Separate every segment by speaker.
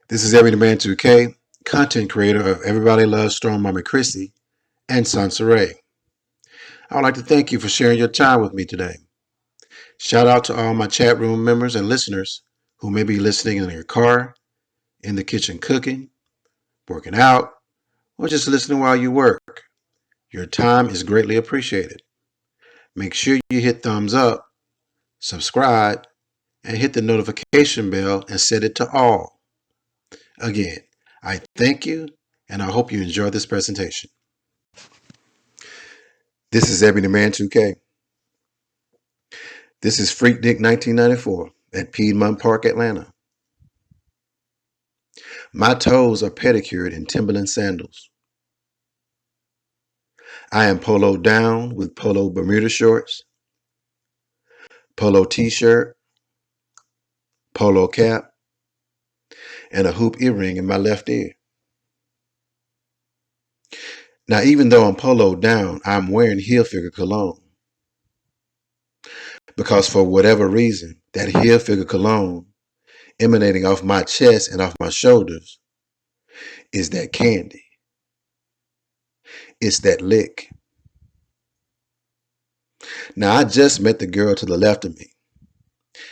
Speaker 1: This is Everyday Man 2K, content creator of Everybody Loves Strong Mama Chrissy and SONCERAE. I would like to thank you for sharing your time with me today. Shout out to all my chat room members and listeners who may be listening in your car, in the kitchen cooking, working out, or just listening while you work. Your time is greatly appreciated. Make sure you hit thumbs up, subscribe, and hit the notification bell and set it to all. Again, I thank you and I hope you enjoy this presentation. This is Everyday Man 2K. This is Freaknik 1994 at Piedmont Park, Atlanta. My toes are pedicured in Timberland sandals. I am poloed down with polo Bermuda shorts, polo t-shirt, polo cap, and a hoop earring in my left ear. Now, even though I'm poloed down, I'm wearing heel figure cologne. Because for whatever reason, that heel figure cologne emanating off my chest and off my shoulders is that candy. It's that lick. Now, I just met the girl to the left of me.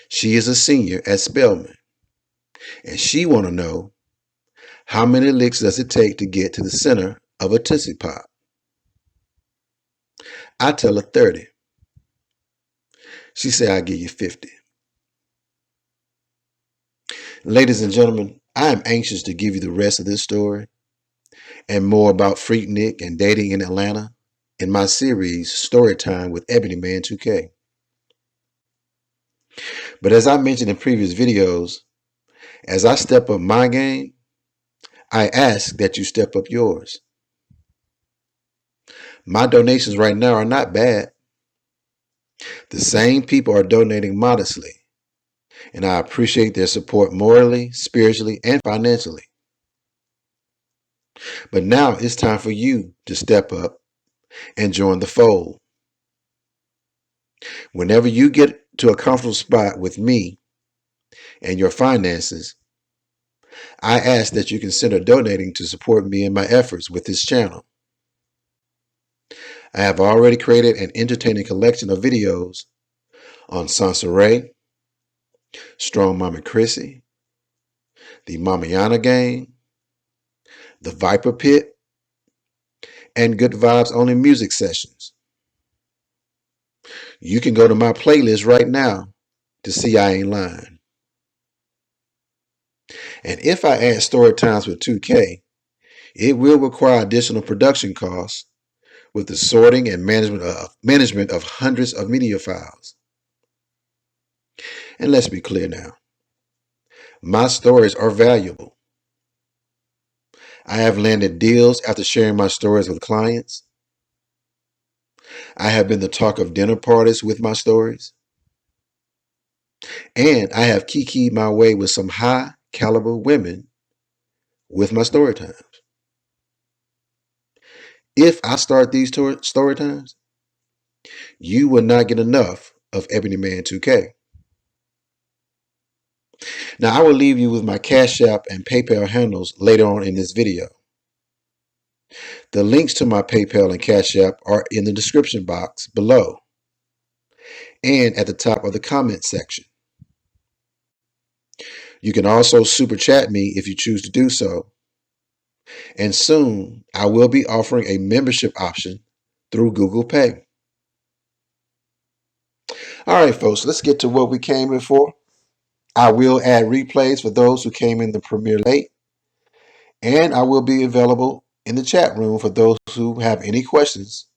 Speaker 1: She is a senior at Spelman, and she want to know how many licks does it take to get to the center of a Tootsie Pop. I tell her 30. She say I'll give you 50. Ladies and gentlemen, I am anxious to give you the rest of this story and more about Freaknik and dating in Atlanta in my series Storytime with Ebony Man 2K. But as I mentioned in previous videos, as I step up my game, I ask that you step up yours. My donations right now are not bad. The same people are donating modestly, and I appreciate their support morally, spiritually, and financially. But now it's time for you to step up and join the fold. Whenever you get to a comfortable spot with me and your finances, I ask that you consider donating to support me in my efforts with this channel. I have already created an entertaining collection of videos on SONCERAE, Strong Mama Chrissy, the Mamiana Gang, the Viper Pit, and Good Vibes Only music sessions. You can go to my playlist right now to see I ain't lying. And if I add story times with 2K, it will require additional production costs with the sorting and management of hundreds of media files. And let's be clear now. My stories are valuable. I have landed deals after sharing my stories with clients. I have been the talk of dinner parties with my stories. And I have kikied my way with some high caliber women with my story times. If I start these story times, you will not get enough of Ebony Man 2K. Now, I will leave you with my Cash App and PayPal handles later on in this video. The links to my PayPal and Cash App are in the description box below and at the top of the comment section. You can also super chat me if you choose to do so. And soon, I will be offering a membership option through Google Pay. All right, folks, let's get to what we came in for. I will add replays for those who came in the premiere late. And I will be available in the chat room for those who have any questions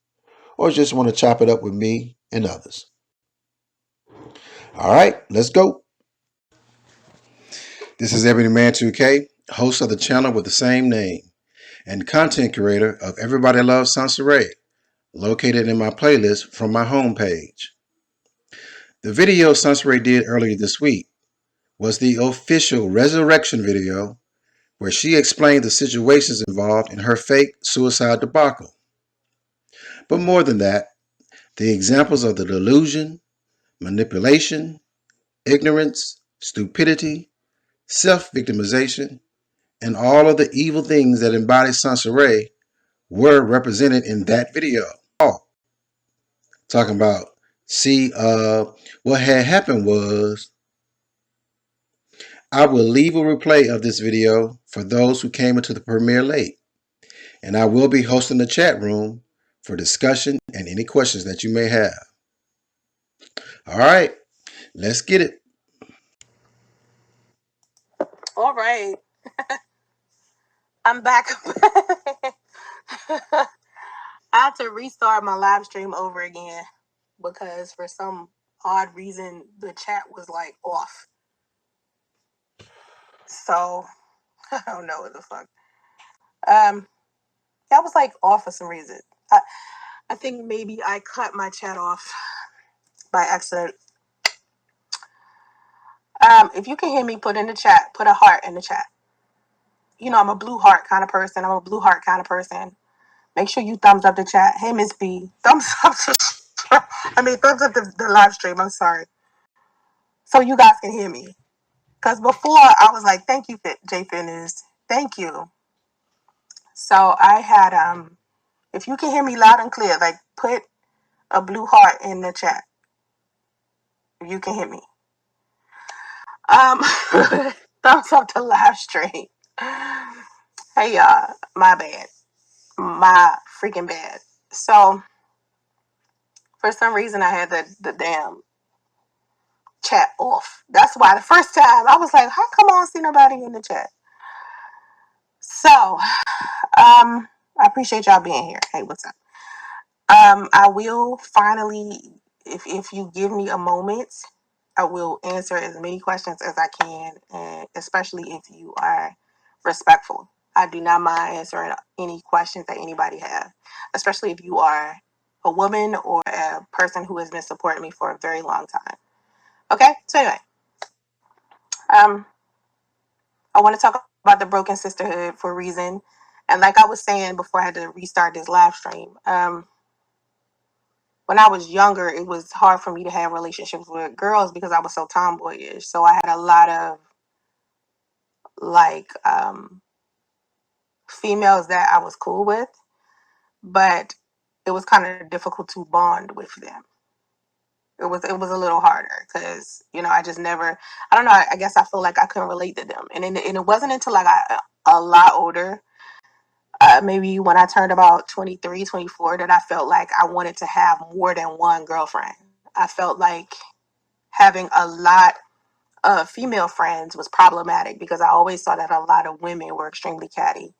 Speaker 1: or just want to chop it up with me and others. All right, let's go. This is Ebony Man 2K, host of the channel with the same name and content creator of Everybody Loves SONCERAE, located in my playlist from my homepage. The video SONCERAE did earlier this week was the official resurrection video where she explained the situations involved in her fake suicide debacle. But more than that, the examples of the delusion, manipulation, ignorance, stupidity, self-victimization, and all of the evil things that embody SONCERAE were represented in that video. Talking about, see, what had happened was, I will leave a replay of this video for those who came into the premiere late, and I will be hosting the chat room for discussion and any questions that you may have. All right, let's get it.
Speaker 2: All right. I'm back. I had to restart my live stream over again because for some odd reason the chat was like off. So I don't know what the fuck. That was like off for some reason. I think maybe I cut my chat off by accident. If you can hear me, put in the chat, put a heart in the chat. You know, I'm a blue heart kind of person. Make sure you thumbs up the chat. Hey, Miss B, thumbs up thumbs up the live stream. I'm sorry. So you guys can hear me. Because before I was like, thank you, J Finners. Thank you. So I had, if you can hear me loud and clear, like put a blue heart in the chat. If you can hear me. Thumbs up the live stream. Hey, y'all. My bad. My freaking bad. So for some reason I had the damn chat off. That's why the first time I was like, how come I don't see nobody in the chat? So, I appreciate y'all being here. Hey, what's up? I will finally, if you give me a moment, I will answer as many questions as I can, and especially if you are respectful. I do not mind answering any questions that anybody has, especially if you are a woman or a person who has been supporting me for a very long time. Okay, so anyway, I want to talk about the broken sisterhood for a reason, and like I was saying before I had to restart this live stream, when I was younger, it was hard for me to have relationships with girls because I was so tomboyish. So I had a lot of like females that I was cool with, but it was kind of difficult to bond with them. It was a little harder because I just never, I don't know, I guess I feel like I couldn't relate to them, and it wasn't until I got a lot older, maybe when I turned about 23, 24, that I felt like I wanted to have more than one girlfriend. I felt like having a lot of female friends was problematic because I always saw that a lot of women were extremely catty.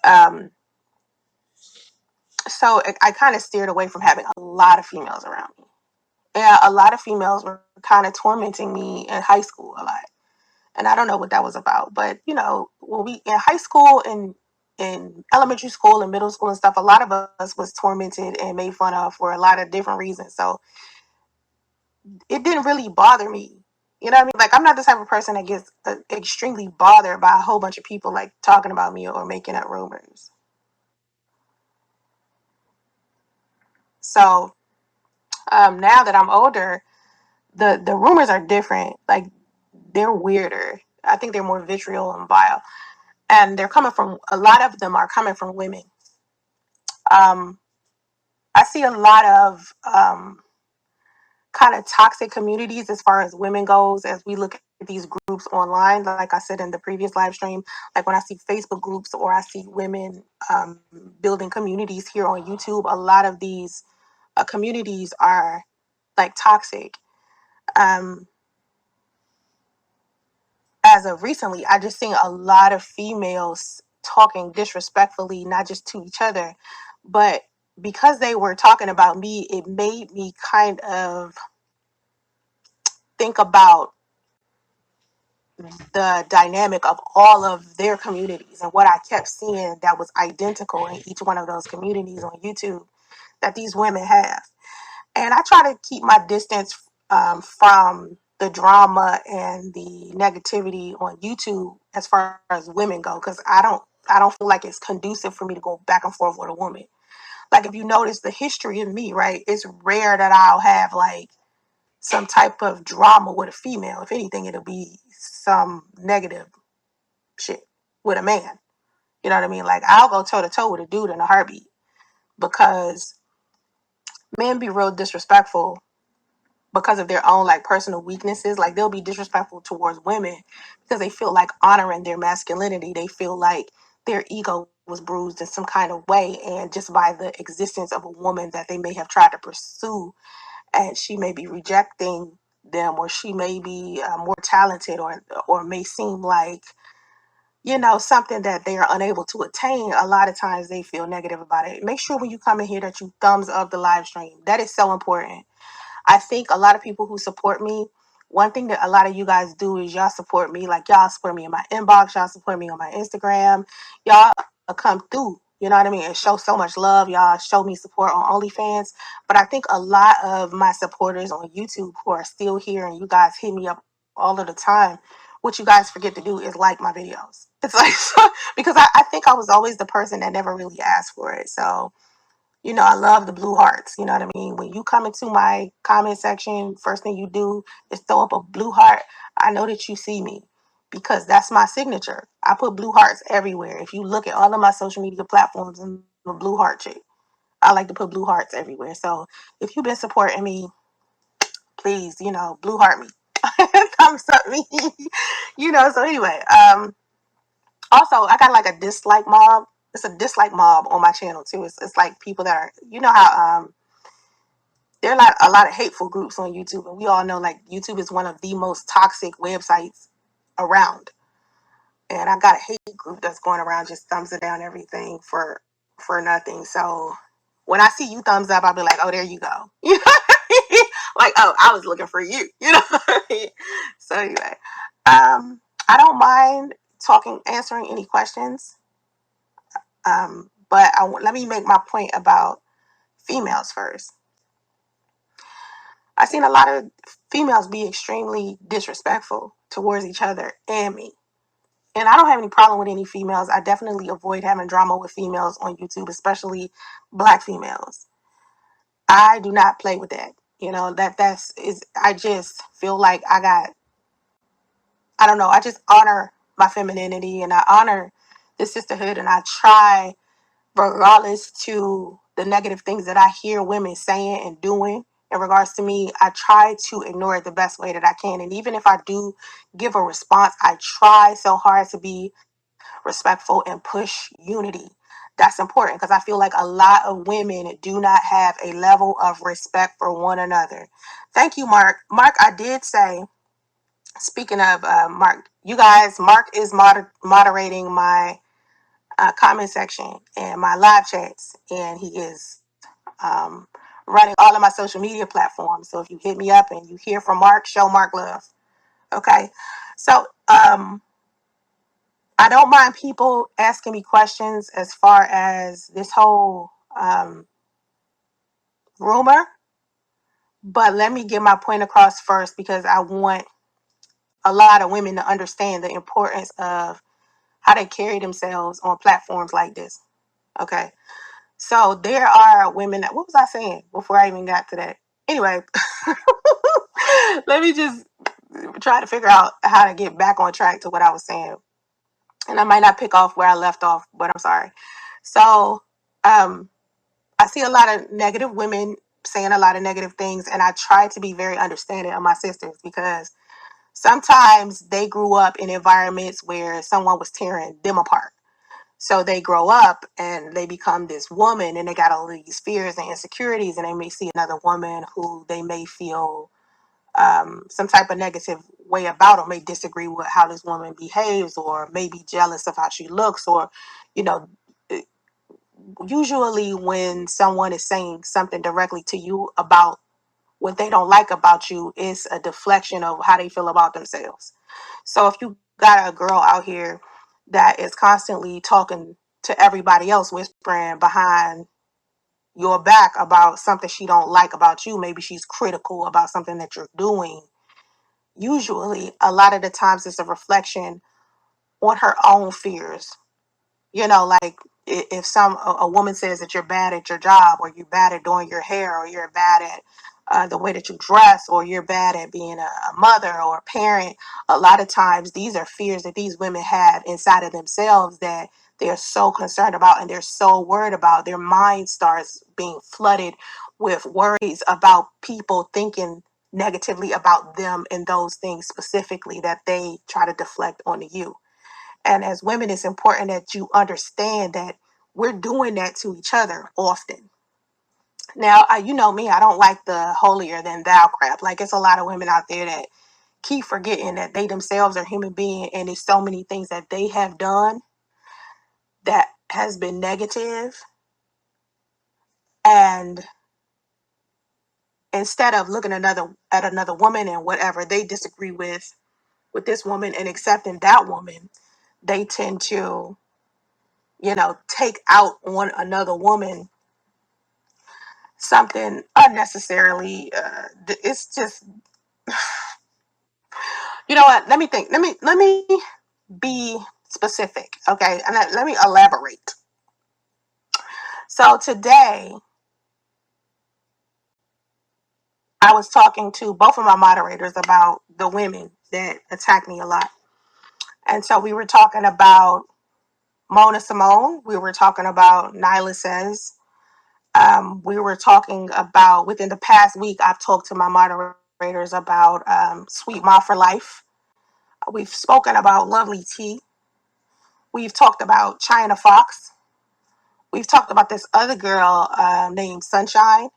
Speaker 2: Um, so I kind of steered away from having a lot of females around me. And a lot of females were kind of tormenting me in high school a lot. And I don't know what that was about. But, when we in high school and in elementary school and middle school and stuff, a lot of us was tormented and made fun of for a lot of different reasons. So it didn't really bother me. You know what I mean? Like, I'm not the type of person that gets extremely bothered by a whole bunch of people like talking about me or making up rumors. So now that I'm older, the rumors are different. Like, they're weirder. I think they're more vitriol and vile, and they're coming from, a lot of them are coming from women. Um, I see a lot of kind of toxic communities as far as women goes as we look at these groups online. Like I said in the previous live stream, like when I see Facebook groups or I see women building communities here on YouTube, a lot of these communities are like toxic. Um, as of recently, I just seen a lot of females talking disrespectfully, not just to each other, but because they were talking about me, it made me kind of think about the dynamic of all of their communities and what I kept seeing that was identical in each one of those communities on YouTube that these women have. And I try to keep my distance from the drama and the negativity on YouTube as far as women go, because I don't feel like it's conducive for me to go back and forth with a woman. Like, if you notice the history of me, right, it's rare that I'll have like some type of drama with a female. If anything, it'll be some negative shit. with a man. You know what I mean? Like, I'll go toe to toe with a dude in a heartbeat, because men be real disrespectful because of their own like personal weaknesses. Like, they'll be disrespectful towards women because they feel like honoring their masculinity. They feel like their ego was bruised in some kind of way, and just by the existence of a woman that they may have tried to pursue, and she may be rejecting them, or she may be more talented, or may seem like, something that they are unable to attain. A lot of times they feel negative about it. Make sure when you come in here that you thumbs up the live stream. That is so important. I think a lot of people who support me, one thing that a lot of you guys do is y'all support me. Like, y'all support me in my inbox, y'all support me on my Instagram, y'all come through. You know what I mean? And show so much love. Y'all show me support on OnlyFans. But I think a lot of my supporters on YouTube who are still here, and you guys hit me up all of the time, what you guys forget to do is like my videos. It's like, because I think I was always the person that never really asked for it. So, I love the blue hearts. You know what I mean? When you come into my comment section, first thing you do is throw up a blue heart. I know that you see me, because that's my signature. I put blue hearts everywhere. If you look at all of my social media platforms, I'm a blue heart chick. I like to put blue hearts everywhere. So if you've been supporting me, please, blue heart me. Thumbs up me. So anyway, also, I got like a dislike mob. It's a dislike mob on my channel too. It's like people that are, how there are like a lot of hateful groups on YouTube, and we all know like YouTube is one of the most toxic websites around. And I got a hate group that's going around just thumbs it down everything for nothing. So when I see you thumbs up, I'll be like, oh, there you go. You know what I mean? Like, oh, I was looking for you. You know what I mean? So anyway, I don't mind answering any questions. But let me make my point about females first. I've seen a lot of females be extremely disrespectful towards each other and me. And I don't have any problem with any females. I definitely avoid having drama with females on YouTube, especially black females. I do not play with that. I just feel like I don't know, I just honor my femininity, and I honor the sisterhood, and I try, regardless to the negative things that I hear women saying and doing in regards to me, I try to ignore it the best way that I can. And even if I do give a response, I try so hard to be respectful and push unity. That's important, because I feel like a lot of women do not have a level of respect for one another. Thank you, Mark. Mark, I did say, speaking of Mark, you guys, Mark is moderating my comment section and my live chats, and he is running all of my social media platforms. So if you hit me up and you hear from Mark, show Mark love. Okay. So I don't mind people asking me questions as far as this whole rumor, but let me get my point across first, because I want a lot of women to understand the importance of how they carry themselves on platforms like this. Okay. So there are women that, what was I saying before I even got to that? Anyway, let me just try to figure out how to get back on track to what I was saying. And I might not pick off where I left off, but I'm sorry. So I see a lot of negative women saying a lot of negative things, and I try to be very understanding of my sisters, because sometimes they grew up in environments where someone was tearing them apart. So they grow up and they become this woman, and they got all these fears and insecurities, and they may see another woman who they may feel some type of negative way about, or may disagree with how this woman behaves, or may be jealous of how she looks, or, you know, usually when someone is saying something directly to you about what they don't like about you, it's a deflection of how they feel about themselves. So if you got a girl out here that is constantly talking to everybody else, whispering behind your back about something she don't like about you, maybe she's critical about something that you're doing, usually a lot of the times it's a reflection on her own fears. Like, if a woman says that you're bad at your job, or you're bad at doing your hair, or you're bad at the way that you dress, or you're bad at being a mother or a parent. A lot of times, these are fears that these women have inside of themselves that they're so concerned about and they're so worried about. Their mind starts being flooded with worries about people thinking negatively about them and those things specifically that they try to deflect onto you. And as women, it's important that you understand that we're doing that to each other often. Now, you know me, I don't like the holier than thou crap. Like, it's a lot of women out there that keep forgetting that they themselves are human beings, and there's so many things that they have done that has been negative. And instead of looking at another woman and whatever they disagree with this woman and accepting that woman, they tend to, take out on another woman something unnecessarily. It's just, you know what? Let me think. Let me be specific, okay? And let me elaborate. So today, I was talking to both of my moderators about the women that attack me a lot. And so we were talking about Mona Simone. We were talking about Nyla Says. We were talking about, within the past week, I've talked to my moderators about Sweet Ma for Life. We've spoken about Lovely Tea. We've talked about China Fox. We've talked about this other girl named Sunshine.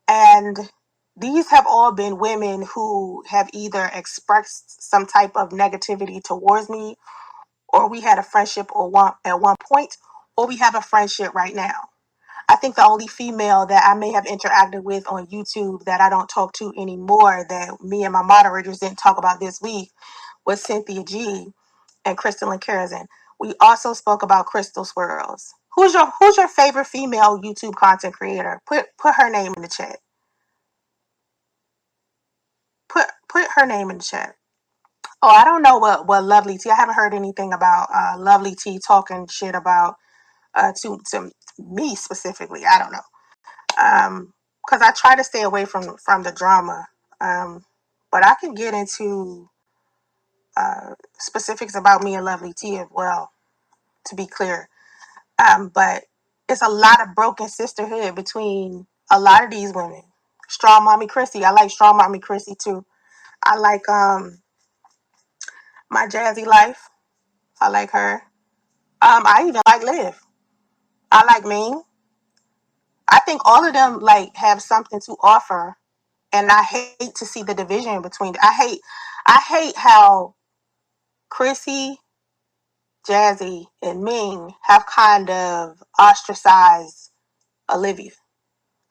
Speaker 2: And these have all been women who have either expressed some type of negativity towards me, or we had a friendship at one point, or we have a friendship right now. I think the only female that I may have interacted with on YouTube that I don't talk to anymore, that me and my moderators didn't talk about this week, was Cynthia G and Crystal Curzon. We also spoke about Crystal Swirls. Who's your favorite female YouTube content creator? Put her name in the chat. Put her name in the chat. Oh, I don't know what Lovely T. I haven't heard anything about Lovely T talking shit about to me specifically. I don't know. Because I try to stay away from the drama. But I can get into specifics about me and Lovely T as well, to be clear. But it's a lot of broken sisterhood between a lot of these women. Strong Mommy Chrissy. I like Strong Mommy Chrissy too. I like My Jazzy Life. I like her. I even like Liv. I like Ming. I think all of them like have something to offer, and I hate to see the division between. I hate how Chrissy, Jazzy, and Ming have kind of ostracized Olivia.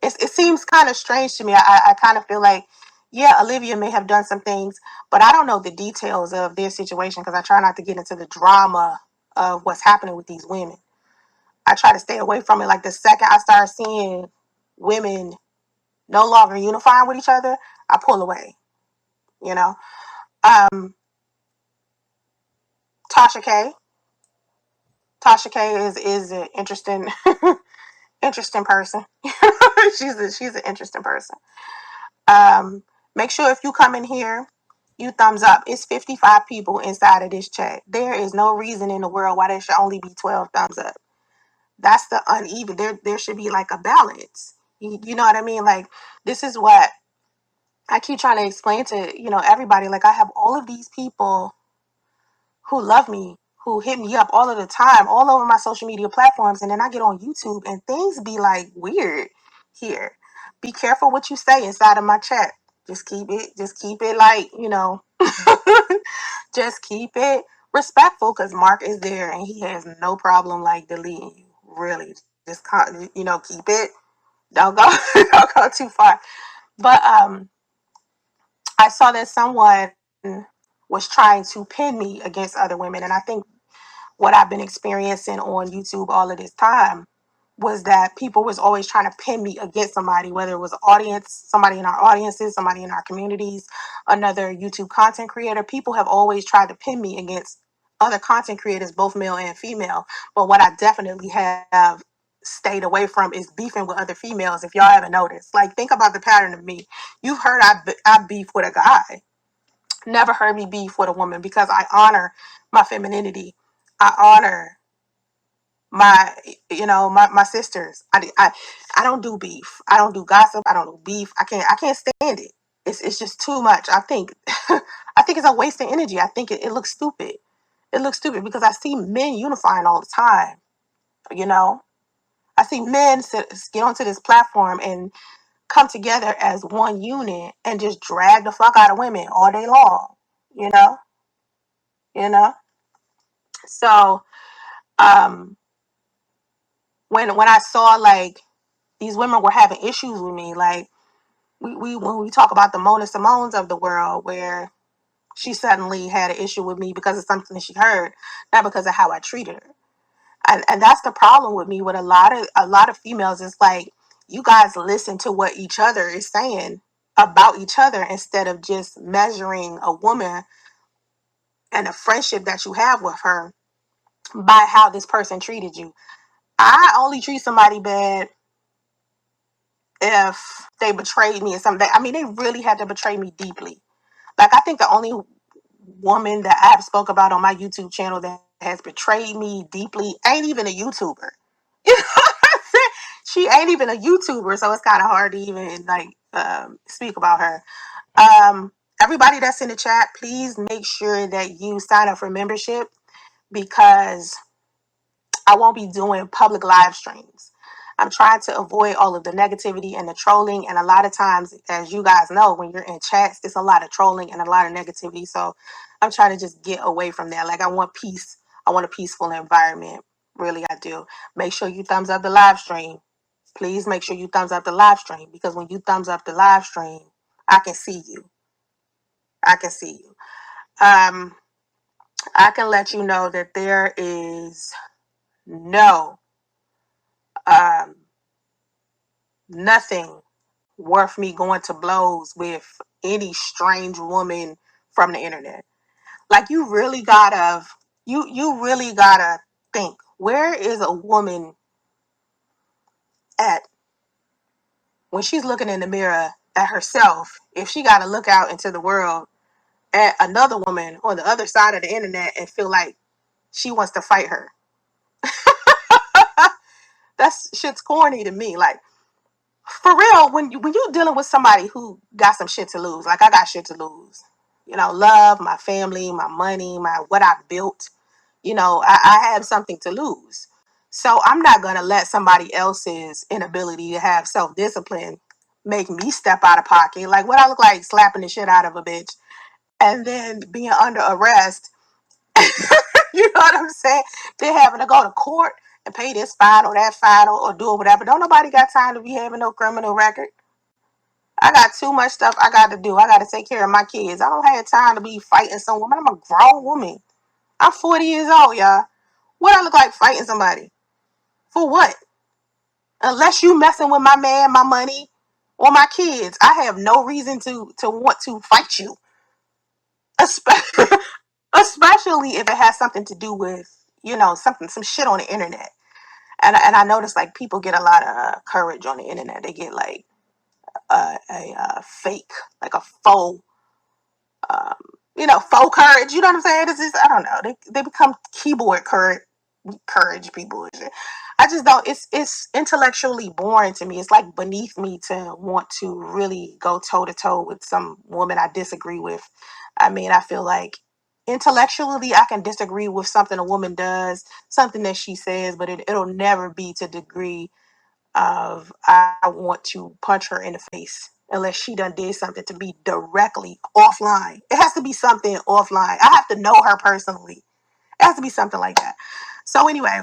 Speaker 2: It seems kind of strange to me. I kind of feel like, yeah, Olivia may have done some things, but I don't know the details of their situation because I try not to get into the drama of what's happening with these women. I try to stay away from it. Like the second I start seeing women no longer unifying with each other, I pull away. You know, um, Tasha K. Tasha K is an interesting interesting person. she's an interesting person. Um, Make sure if you come in here, you thumbs up. It's 55 people inside of this chat. There is no reason in the world why there should only be 12 thumbs up. That's the uneven. There should be like a balance. You know what I mean? Like, this is what I keep trying to explain to, everybody. Like, I have all of these people who love me, who hit me up all of the time, all over my social media platforms, and then I get on YouTube and things be like weird here. Be careful what you say inside of my chat. Just keep it like, just keep it respectful, because Mark is there and he has no problem like deleting you. Really. Just keep it. Don't go don't go too far. But I saw that someone was trying to pin me against other women, and I think what I've been experiencing on YouTube all of this time was that people was always trying to pin me against somebody, whether it was an audience, somebody in our audiences, somebody in our communities, another YouTube content creator. People have always tried to pin me against other content creators, both male and female. But what I definitely have stayed away from is beefing with other females. If y'all haven't noticed, like, think about the pattern of me. You've heard I beef with a guy. Never heard me beef with a woman because I honor my femininity. I honor my my sisters. I don't do beef. I don't do gossip. I don't do beef. I can't stand it. It's just too much. I think I think it's a waste of energy. I think it looks stupid. It looks stupid because I see men unifying all the time. You know, I see men get onto this platform and come together as one unit and just drag the fuck out of women all day long. You know, you know. So um, when I saw like these women were having issues with me, like we when we talk about the Mona Simones of the world, where she suddenly had an issue with me because of something that she heard, not because of how I treated her. And that's the problem with me with a lot of females. It's like you guys listen to what each other is saying about each other instead of just measuring a woman and a friendship that you have with her by how this person treated you. I only treat somebody bad if they betrayed me or something. I mean, they really had to betray me deeply. Like, I think the only woman that I have spoke about on my YouTube channel that has betrayed me deeply ain't even a YouTuber. You know what I'm saying? She ain't even a YouTuber, so it's kind of hard to even like speak about her. Everybody that's in the chat, please make sure that you sign up for membership because I won't be doing public live streams. I'm trying to avoid all of the negativity and the trolling. And a lot of times, as you guys know, when you're in chats, it's a lot of trolling and a lot of negativity. So I'm trying to just get away from that. Like, I want peace. I want a peaceful environment. Really, I do. Make sure you thumbs up the live stream. Please make sure you thumbs up the live stream because when you thumbs up the live stream, I can see you. I can see you. Um, I can let you know that there is no um, nothing worth me going to blows with any strange woman from the internet. Like, you really gotta think, where is a woman at when she's looking in the mirror at herself, if she gotta look out into the world at another woman on the other side of the internet and feel like she wants to fight her. That's shit's corny to me. Like, for real, when you dealing with somebody who got some shit to lose, like I got shit to lose. Love, my family, my money, my what I built. I have something to lose. So I'm not gonna let somebody else's inability to have self-discipline make me step out of pocket. Like, what I look like slapping the shit out of a bitch and then being under arrest. You know what I'm saying? They're having to go to court and pay this fine or that fine or do whatever. Don't nobody got time to be having no criminal record. I got too much stuff I got to do. I got to take care of my kids. I don't have time to be fighting some woman. I'm a grown woman. I'm 40 years old, y'all. What I look like fighting somebody? For what? Unless you messing with my man, my money, or my kids, I have no reason to want to fight you. Especially, especially if it has something to do with some shit on the internet. And I notice like people get a lot of courage on the internet. They get like a fake, like a faux, um, faux courage. You know what I'm saying? It's just, I don't know. They become keyboard courage people. I just don't. It's intellectually boring to me. It's like beneath me to want to really go toe to toe with some woman I disagree with. I mean, I feel like intellectually I can disagree with something a woman does, something that she says, but it'll never be to the degree of I want to punch her in the face unless she done did something to be directly offline. It has to be something offline. I have to know her personally. It has to be something like that. So anyway,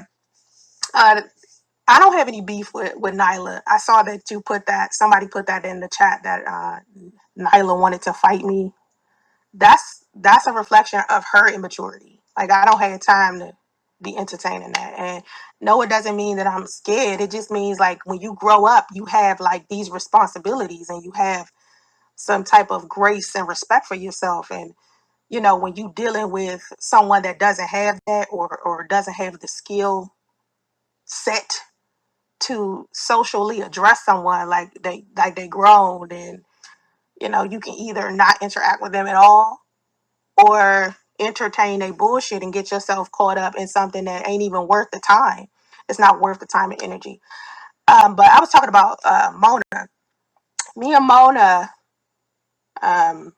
Speaker 2: uh, I don't have any beef with Nyla. I saw that somebody put that in the chat that Nyla wanted to fight me. That's a reflection of her immaturity. Like, I don't have time to be entertaining that. And no, it doesn't mean that I'm scared. It just means like when you grow up, you have like these responsibilities and you have some type of grace and respect for yourself. And when you dealing with someone that doesn't have that or doesn't have the skill set to socially address someone like they grown, and you can either not interact with them at all or entertain a bullshit and get yourself caught up in something that ain't even worth the time. It's not worth the time and energy. But I was talking about Mona. Me and Mona, um,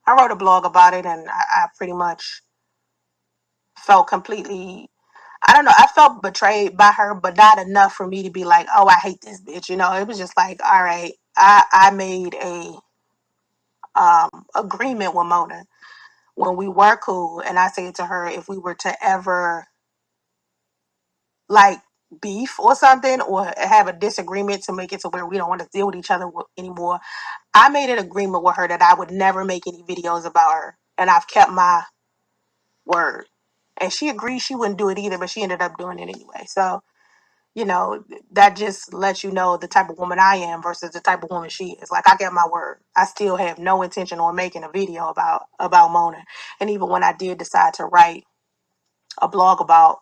Speaker 2: I wrote a blog about it, and I pretty much felt completely. I don't know. I felt betrayed by her, but not enough for me to be like, "Oh, I hate this bitch." It was just like, all right, I made a agreement with Mona when we were cool, and I said to her, if we were to ever like beef or something or have a disagreement to make it to where we don't want to deal with each other anymore, I made an agreement with her that I would never make any videos about her, and I've kept my word. And she agreed she wouldn't do it either, but she ended up doing it anyway. So, you know, that just lets you know the type of woman I am versus the type of woman she is. Like, I get my word. I still have no intention on making a video about Mona. And even when I did decide to write a blog about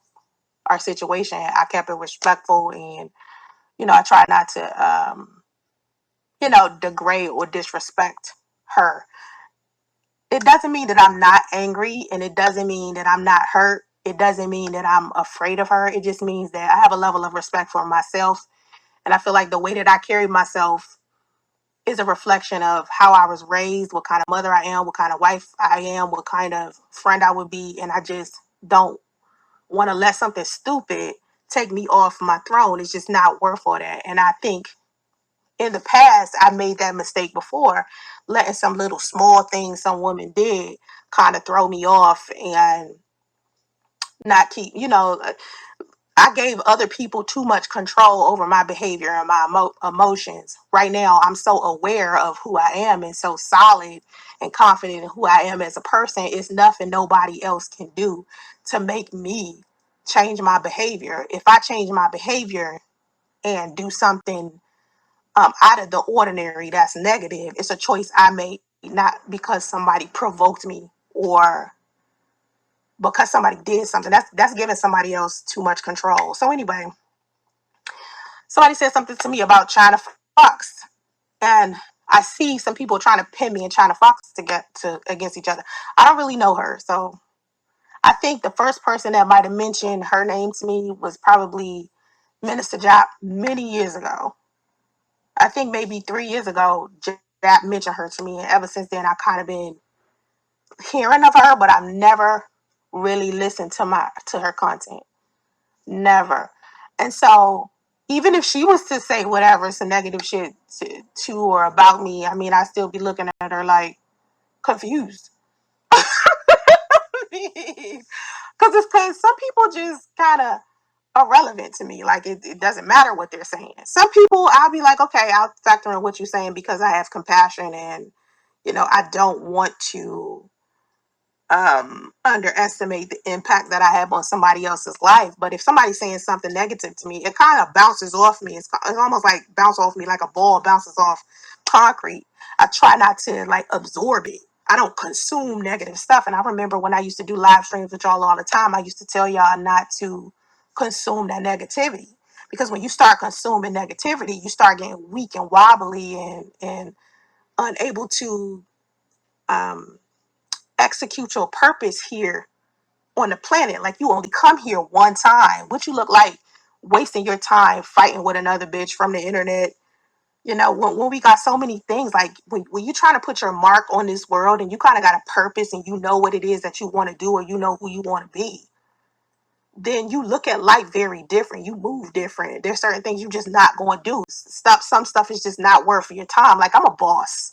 Speaker 2: our situation, I kept it respectful, and I tried not to degrade or disrespect her. It doesn't mean that I'm not angry, and it doesn't mean that I'm not hurt. It doesn't mean that I'm afraid of her. It just means that I have a level of respect for myself. And I feel like the way that I carry myself is a reflection of how I was raised, what kind of mother I am, what kind of wife I am, what kind of friend I would be. And I just don't want to let something stupid take me off my throne. It's just not worth all that. And I think in the past, I made that mistake before, letting some little small thing some woman did kind of throw me off and not keep, I gave other people too much control over my behavior and my emotions. Right now, I'm so aware of who I am and so solid and confident in who I am as a person. It's nothing nobody else can do to make me change my behavior. If I change my behavior and do something out of the ordinary that's negative, it's a choice I made, not because somebody provoked me or because somebody did something. That's giving somebody else too much control. So anyway, somebody said something to me about China Fox, and I see some people trying to pin me and China Fox to get to against each other. I don't really know her, so I think the first person that might have mentioned her name to me was probably Minister Jap many years ago. I think maybe 3 years ago, Jap mentioned her to me, and ever since then, I've kind of been hearing of her, but I've never really listened to her content. Never. And so even if she was to say whatever, some negative shit to or about me, I mean, I still be looking at her like confused. Because some people just kind of irrelevant to me. Like it doesn't matter what they're saying. Some people I'll be like, okay, I'll factor in what you're saying because I have compassion, and I don't want to underestimate the impact that I have on somebody else's life. But if somebody's saying something negative to me, it kind of bounces off me. It's almost like bounce off me like a ball bounces off concrete. I try not to like absorb it. I don't consume negative stuff. And I remember when I used to do live streams with y'all all the time, I used to tell y'all not to consume that negativity. Because when you start consuming negativity, you start getting weak and wobbly and unable to um, execute your purpose here on the planet. Like, you only come here one time. What you look like wasting your time fighting with another bitch from the internet? When we got so many things, like when you trying to put your mark on this world and you kind of got a purpose and you know what it is that you want to do, or you know who you want to be, then you look at life very different. You move different. There's certain things you just not going to do. Some stuff is just not worth your time. Like, I'm a boss.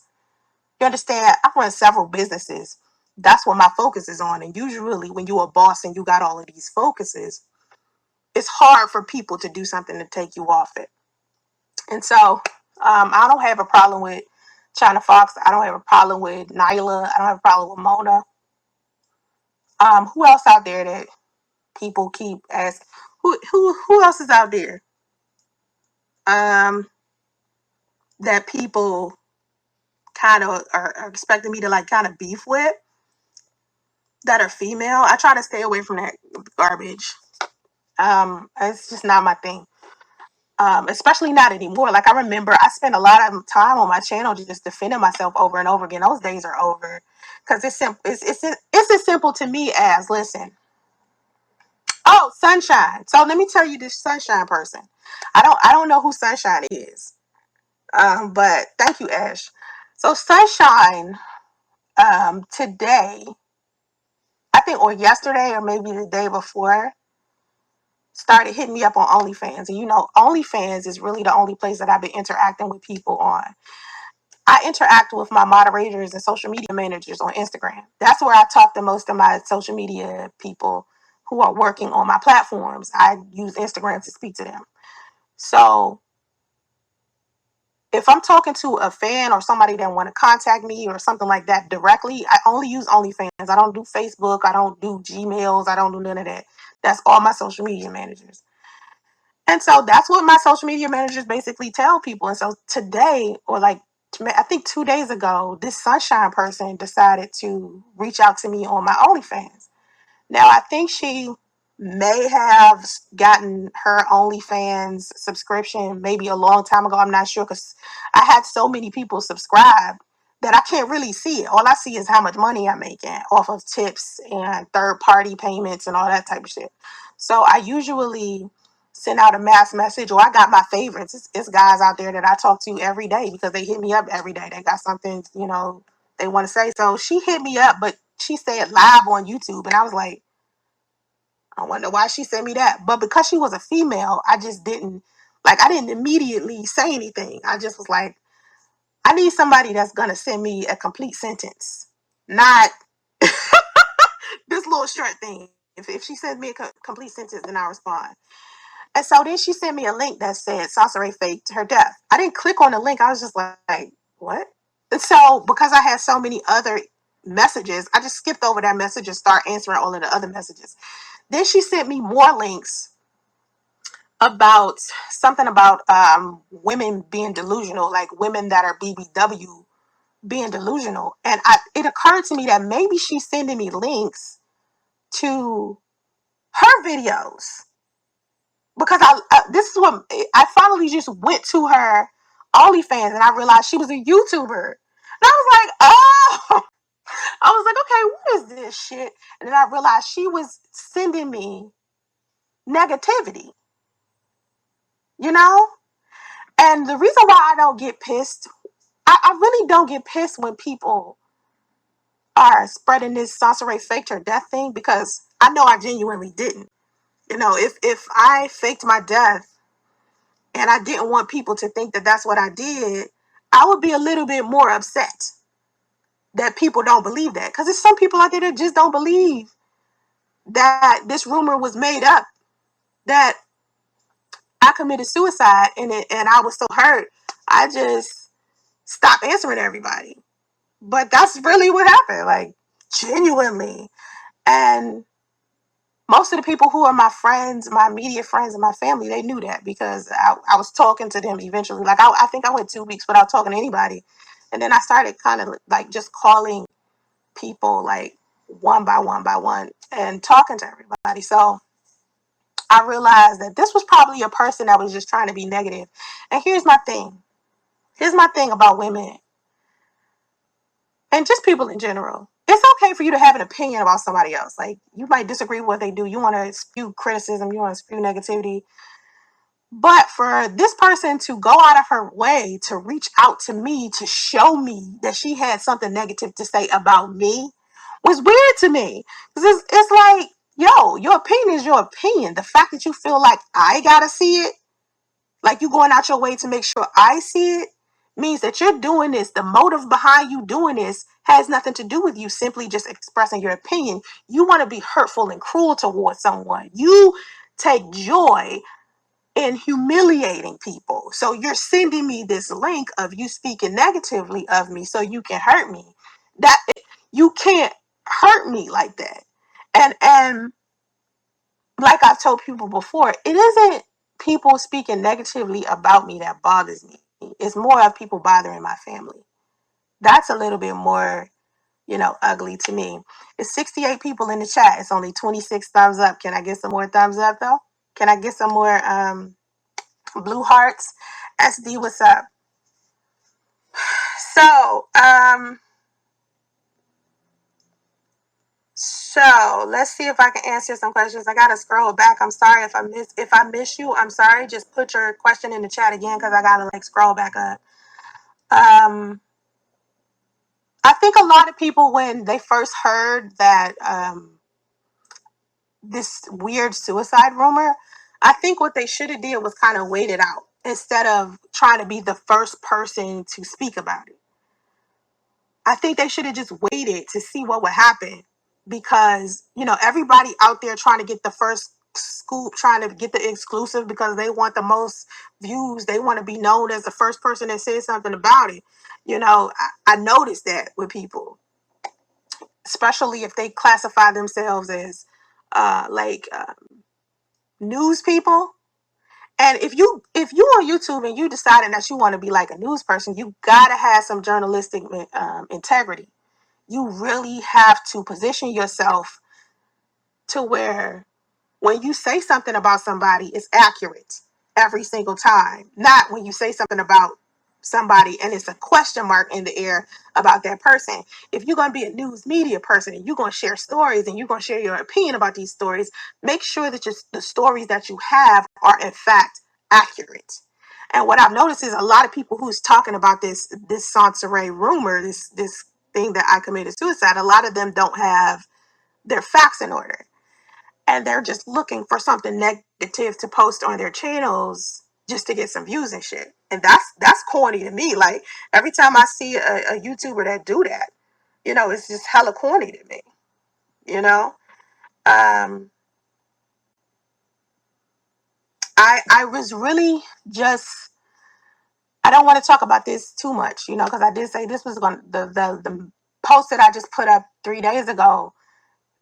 Speaker 2: You understand? I run several businesses. That's what my focus is on. And usually when you're a boss and you got all of these focuses, it's hard for people to do something to take you off it. And so I don't have a problem with China Fox. I don't have a problem with Nyla. I don't have a problem with Mona. Who else out there that people keep asking? Who else is out there um, that people kind of are expecting me to like kind of beef with, that are female? I try to stay away from that garbage. It's just not my thing. Especially not anymore. Like I remember I spent a lot of time on my channel just defending myself over and over again. Those days are over because it's simple. It's as simple to me as listen. Oh, Sunshine. So let me tell you this Sunshine person. I don't know who Sunshine is. But thank you, Ash. So Sunshine, today, I think, or yesterday, or maybe the day before, started hitting me up on OnlyFans. And you know, OnlyFans is really the only place that I've been interacting with people on. I interact with my moderators and social media managers on Instagram. That's where I talk to most of my social media people who are working on my platforms. I use Instagram to speak to them. So if I'm talking to a fan or somebody that want to contact me or something like that directly, I only use OnlyFans. I don't do Facebook. I don't do Gmails. I don't do none of that. That's all my social media managers. And so that's what my social media managers basically tell people. And so today, or like, I think 2 days ago, this Sunshine person decided to reach out to me on my OnlyFans. Now, I think she may have gotten her OnlyFans subscription maybe a long time ago. I'm not sure because I had so many people subscribe that I can't really see it. All I see is how much money I'm making off of tips and third party payments and all that type of shit. So I usually send out a mass message, or I got my favorites. It's guys out there that I talk to every day because they hit me up every day. They got something, they want to say. So she hit me up, but she said live on YouTube. And I was like, I wonder why she sent me that. But because she was a female, I didn't immediately say anything. I just was like, I need somebody that's going to send me a complete sentence, not this little short thing. If she sends me a complete sentence, then I'll respond. And so then she sent me a link that said SONCERAE faked her death. I didn't click on the link. I was just like, what? And so because I had so many other messages, I just skipped over that message and start answering all of the other messages. Then she sent me more links about something about women being delusional, like women that are BBW being delusional. And it occurred to me that maybe she's sending me links to her videos because this is what I finally just went to her OnlyFans and I realized she was a YouTuber. And I was like, oh, I was like, okay, what is this shit? And then I realized she was sending me negativity, you know? And the reason why I don't get pissed, I really don't get pissed when people are spreading this SONCERAE faked her death thing because I know I genuinely didn't. If I faked my death and I didn't want people to think that that's what I did, I would be a little bit more upset that people don't believe that. Because there's some people out there that just don't believe that this rumor was made up, that I committed suicide and I was so hurt, I just stopped answering everybody. But that's really what happened, like genuinely. And most of the people who are my friends, my immediate friends and my family, they knew that because I was talking to them eventually. Like I think I went 2 weeks without talking to anybody. And then I started kind of like just calling people like one by one and talking to everybody. So I realized that this was probably a person that was just trying to be negative. And here's my thing. Here's my thing about women and just people in general. It's okay for you to have an opinion about somebody else. Like you might disagree with what they do. You want to spew criticism. You want to spew negativity. But for this person to go out of her way to reach out to me to show me that she had something negative to say about me was weird to me. Because it's like, yo, your opinion is your opinion. The fact that you feel like I gotta see it, like you going out your way to make sure I see it, means that you're doing this. The motive behind you doing this has nothing to do with you simply just expressing your opinion. You want to be hurtful and cruel towards someone. You take joy in humiliating people. So you're sending me this link of you speaking negatively of me so you can hurt me. That you can't hurt me like that. And like I've told people before, it isn't people speaking negatively about me that bothers me. It's more of people bothering my family. That's a little bit more, ugly to me. It's 68 people in the chat. It's only 26 thumbs up. Can I get some more thumbs up though? Can I get some more Blue Hearts. SD, what's up? So, let's see if I can answer some questions. I gotta scroll back. I'm sorry if I miss you. I'm sorry. Just put your question in the chat again because I gotta like scroll back up. I think a lot of people when they first heard that this weird suicide rumor, I think what they should have did was kind of wait it out instead of trying to be the first person to speak about it. I think they should have just waited to see what would happen because, everybody out there trying to get the first scoop, trying to get the exclusive because they want the most views. They want to be known as the first person that says something about it. I noticed that with people, especially if they classify themselves as like news people. And if you on YouTube and you deciding that you want to be like a news person, you gotta have some journalistic integrity. You really have to position yourself to where when you say something about somebody, it's accurate every single time. Not when you say something about somebody and it's a question mark in the air about that person. If you're going to be a news media person and you're going to share stories and you're going to share your opinion about these stories, make sure that the stories that you have are in fact accurate. And what I've noticed is a lot of people who's talking about this SONCERAE rumor, this thing that I committed suicide, a lot of them don't have their facts in order. And they're just looking for something negative to post on their channels just to get some views and shit. And that's corny to me. Like every time I see a YouTuber that do that, it's just hella corny to me. You know? I was really just I don't want to talk about this too much, because I did say this was going the post that I just put up 3 days ago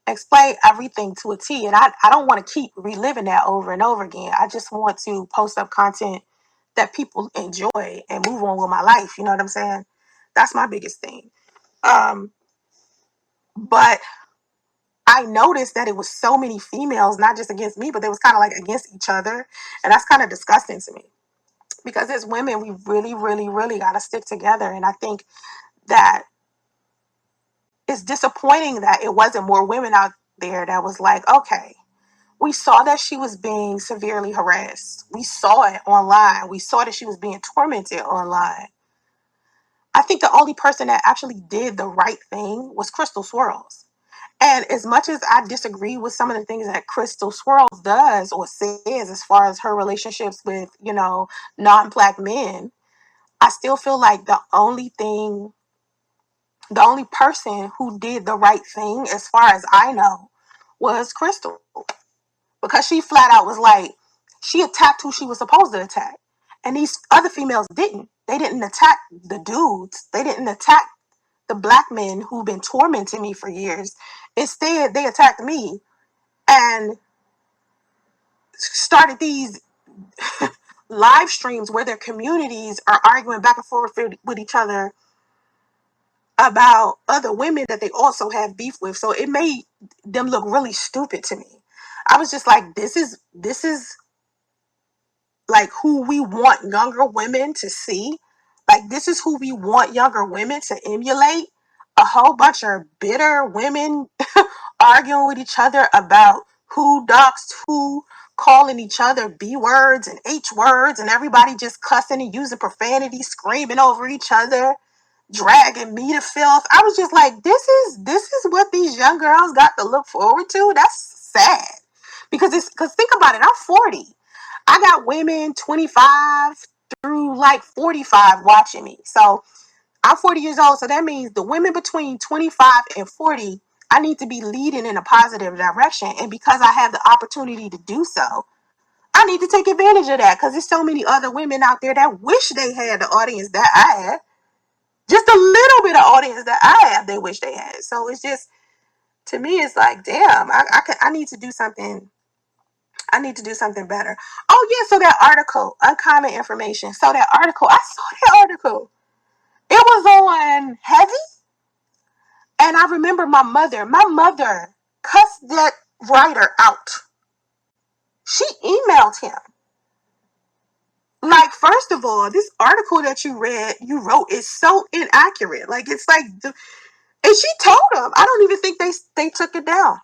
Speaker 2: explain everything to a T. And I don't want to keep reliving that over and over again. I just want to post up content that people enjoy and move on with my life. You know what I'm saying? That's my biggest thing. But I noticed that it was so many females, not just against me, but they was kind of like against each other. And that's kind of disgusting to me. Because as women, we really, really, really got to stick together. And I think that it's disappointing that it wasn't more women out there that was like, okay, we saw that she was being severely harassed. We saw it online. We saw that she was being tormented online. I think the only person that actually did the right thing was Crystal Swirls. And as much as I disagree with some of the things that Crystal Swirls does or says as far as her relationships with, non-black men, I still feel like the only person who did the right thing, as far as I know, was Crystal. Because she flat out was like, she attacked who she was supposed to attack. And these other females didn't. They didn't attack the dudes. They didn't attack the black men who've been tormenting me for years. Instead, they attacked me and started these live streams where their communities are arguing back and forth with each other about other women that they also have beef with. So it made them look really stupid to me. I was just like, this is like who we want younger women to see. Like this is who we want younger women to emulate. A whole bunch of bitter women arguing with each other about who doxed who, calling each other B words and H words, and everybody just cussing and using profanity, screaming over each other, dragging me to filth. I was just like, this is what these young girls got to look forward to. That's sad. Because think about it, I'm 40. I got women 25 through like 45 watching me. So I'm 40 years old. So that means the women between 25 and 40, I need to be leading in a positive direction. And because I have the opportunity to do so, I need to take advantage of that because there's so many other women out there that wish they had the audience that I have. Just a little bit of audience that I have, they wish they had. So it's just, to me, it's like, damn, I need to do something. I need to do something better. Oh yeah, so that article, uncommon information. So that article, I saw that article. It was on Heavy, and I remember my mother. My mother cussed that writer out. She emailed him Like, first of all, this article that you wrote is so inaccurate. Like, it's like, and she told them. I don't even think they took it down.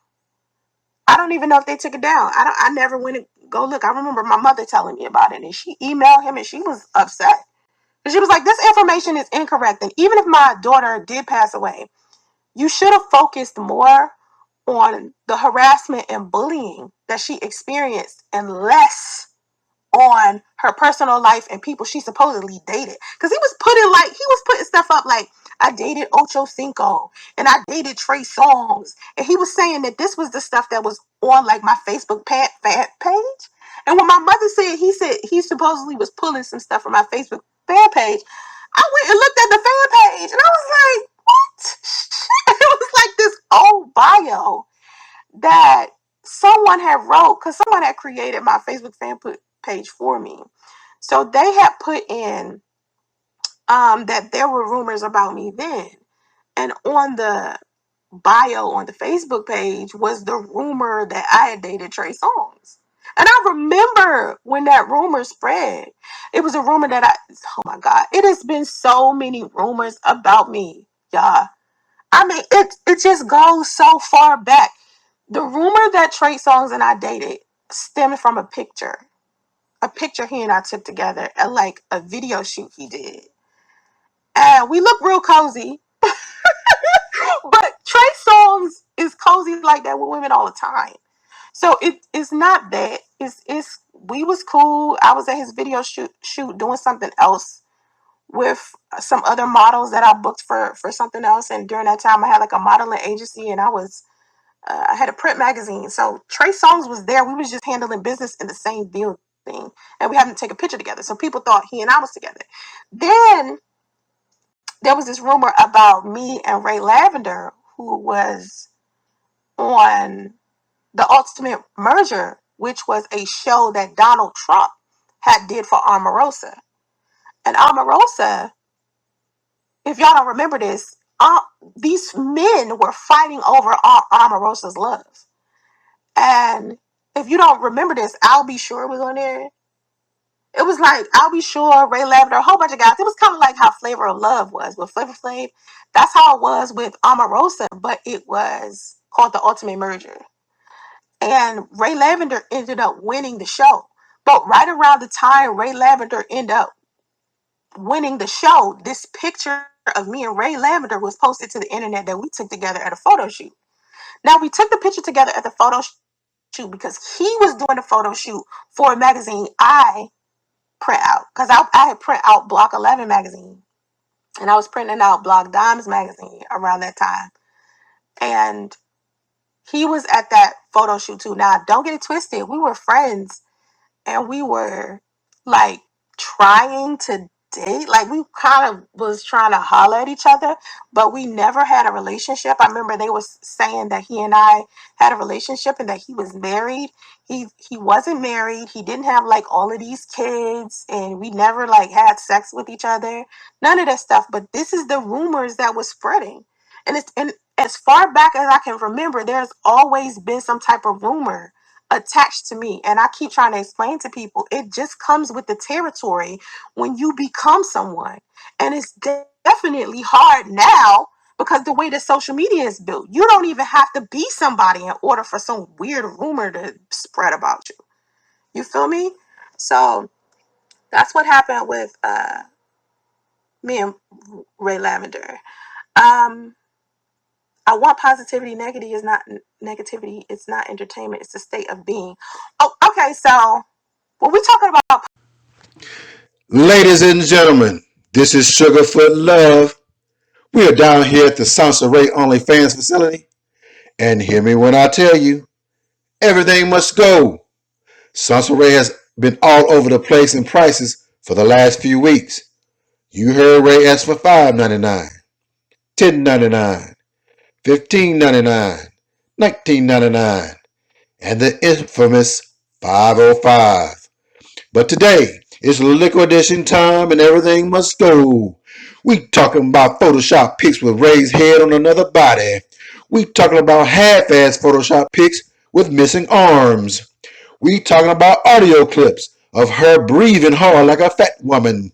Speaker 2: I don't even know if they took it down. I never went to go look. I remember my mother telling me about it, and she emailed him, and she was upset. And she was like, "This information is incorrect, and even if my daughter did pass away, you should have focused more on the harassment and bullying that she experienced, and less on her personal life and people she supposedly dated." Because he was putting stuff up like, I dated Ocho Cinco and I dated Trey Songz, and he was saying that this was the stuff that was on like my Facebook fan page. And when my mother said he supposedly was pulling some stuff from my Facebook fan page, I went and looked at the fan page and I was like, what? It was like this old bio that someone had wrote, because someone had created my Facebook fan page for me. So they had put in that there were rumors about me then. And on the bio on the Facebook page was the rumor that I had dated Trey Songz. And I remember when that rumor spread. It was a rumor that oh my God, it has been so many rumors about me, y'all. I mean, it just goes so far back. The rumor that Trey Songz and I dated stemmed from a picture he and I took together at like a video shoot he did. And we look real cozy, but Trey Songz is cozy like that with women all the time. So it's not that. It's we was cool. I was at his video shoot doing something else with some other models that I booked for something else. And during that time, I had like a modeling agency, and I had a print magazine. So Trey Songz was there. We was just handling business in the same building, and we happened to take a picture together. So people thought he and I was together. Then there was this rumor about me and Ray Lavender, who was on the Ultimate Merger, which was a show that Donald Trump had did for Omarosa. And Omarosa, if y'all don't remember this, these men were fighting over Omarosa's love. And if you don't remember this, I'll Be Sure was on there. It was like I'll Be Sure, Ray Lavender, a whole bunch of guys. It was kind of like how Flavor of Love was with Flavor Flav. That's how it was with Omarosa, but it was called the Ultimate Merger. And Ray Lavender ended up winning the show. But right around the time Ray Lavender ended up winning the show, this picture of me and Ray Lavender was posted to the internet that we took together at a photo shoot. Now, we took the picture together at the photo shoot because he was doing a photo shoot for a magazine I print out. Because I had print out Block 11 magazine. And I was printing out Block Dimes magazine around that time. And he was at that photo shoot too. Now, don't get it twisted. We were friends. And we were like trying to date. Like, we kind of was trying to holler at each other, but we never had a relationship. I remember they was saying that he and I had a relationship and that he was married. He wasn't married. He didn't have like all of these kids, and we never like had sex with each other. None of that stuff. But this is the rumors that was spreading. And as far back as I can remember, there's always been some type of rumor attached to me. And I keep trying to explain to people, it just comes with the territory when you become someone. And it's definitely hard now because the way that social media is built, you don't even have to be somebody in order for some weird rumor to spread about you. You feel me? So that's what happened with me and Ray Lavender. Um, I want positivity. Negativity is not negativity. It's not entertainment. It's a state of being. Oh, okay. So when we talking about,
Speaker 1: Ladies and gentlemen, this is Sugarfoot Love. We are down here at the SONCERAE OnlyFans facility. And hear me when I tell you, everything must go. SONCERAE has been all over the place in prices for the last few weeks. You heard Ray ask for $5.99, $10.99, $15.99, $19.99, and the infamous $5.05. But today, it's liquidation time and everything must go. We talking about Photoshop pics with Ray's head on another body. We talking about half-ass Photoshop pics with missing arms. We talking about audio clips of her breathing hard like a fat woman.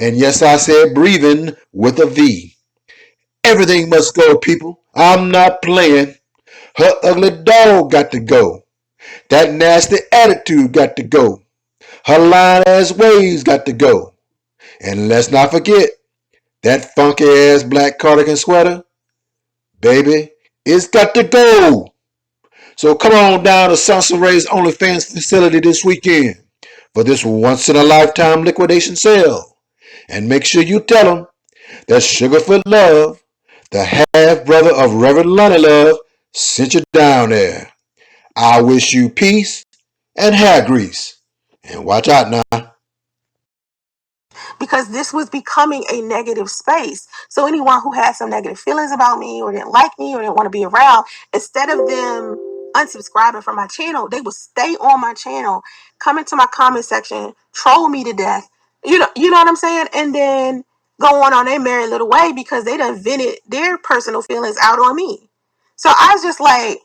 Speaker 1: And yes, I said breathing with a V. Everything must go, people. I'm not playing. Her ugly dog got to go. That nasty attitude got to go. Her lying ass ways got to go. And let's not forget that funky ass black cardigan sweater. Baby, it's got to go. So come on down to SONCERAE's OnlyFans facility this weekend for this once in a lifetime liquidation sale. And make sure you tell them that Sugarfoot Love, the half brother of Reverend Lonnie Love, sent you down there. I wish you peace and hair grease. And watch out now.
Speaker 2: because this was becoming a negative space. So anyone who had some negative feelings about me or didn't like me or didn't want to be around, instead of them unsubscribing from my channel, they would stay on my channel, come into my comment section, troll me to death. You know what I'm saying? And then go on their merry little way because they done vented their personal feelings out on me. So I was just like,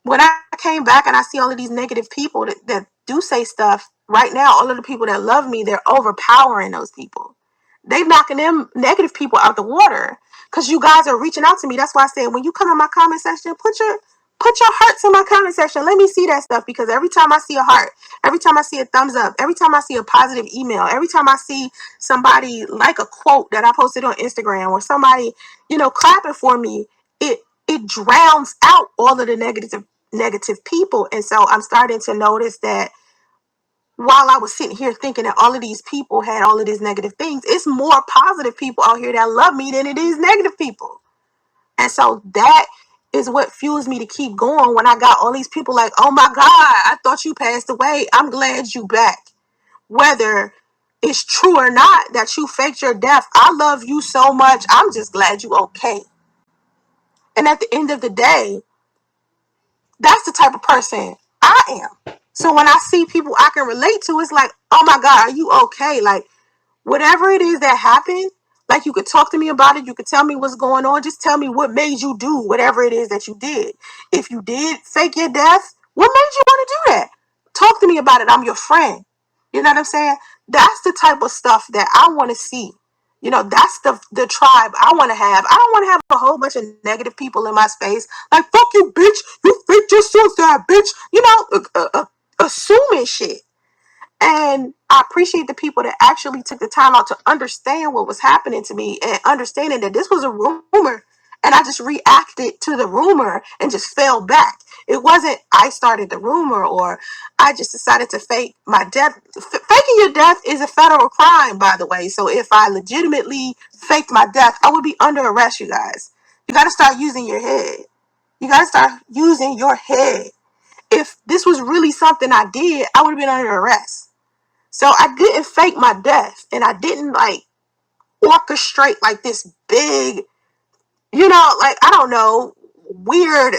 Speaker 2: when I came back and I see all of these negative people that do say stuff right now, all of the people that love me, they're overpowering those people. They knocking them negative people out the water because you guys are reaching out to me. That's why I said when you come in my comment section, put your hearts in my comment section. Let me see that stuff because every time I see a heart, every time I see a thumbs up, every time I see a positive email, every time I see somebody like a quote that I posted on Instagram or somebody, clapping for me, it drowns out all of the negative people. And so I'm starting to notice that while I was sitting here thinking that all of these people had all of these negative things, it's more positive people out here that love me than it is negative people. And so that is what fuels me to keep going when I got all these people like, oh my God, I thought you passed away. I'm glad you back. Whether it's true or not that you faked your death, I love you so much. I'm just glad you okay. And at the end of the day, that's the type of person I am. So when I see people I can relate to, it's like, oh my God, are you okay? Like, whatever it is that happened, like you could talk to me about it. You could tell me what's going on. Just tell me what made you do whatever it is that you did. If you did fake your death, what made you want to do that? Talk to me about it. I'm your friend. You know what I'm saying? That's the type of stuff that I want to see. That's the tribe I want to have. I don't want to have a whole bunch of negative people in my space. Like, fuck you, bitch. You faked your suicide, bitch. Assuming shit. And I appreciate the people that actually took the time out to understand what was happening to me and understanding that this was a rumor. And I just reacted to the rumor and just fell back. It wasn't I started the rumor or I just decided to fake my death. Faking your death is a federal crime, by the way. So if I legitimately faked my death, I would be under arrest, you guys. You got to start using your head. You got to start using your head. If this was really something I did, I would have been under arrest. So I didn't fake my death and I didn't orchestrate like this big, I don't know, weird,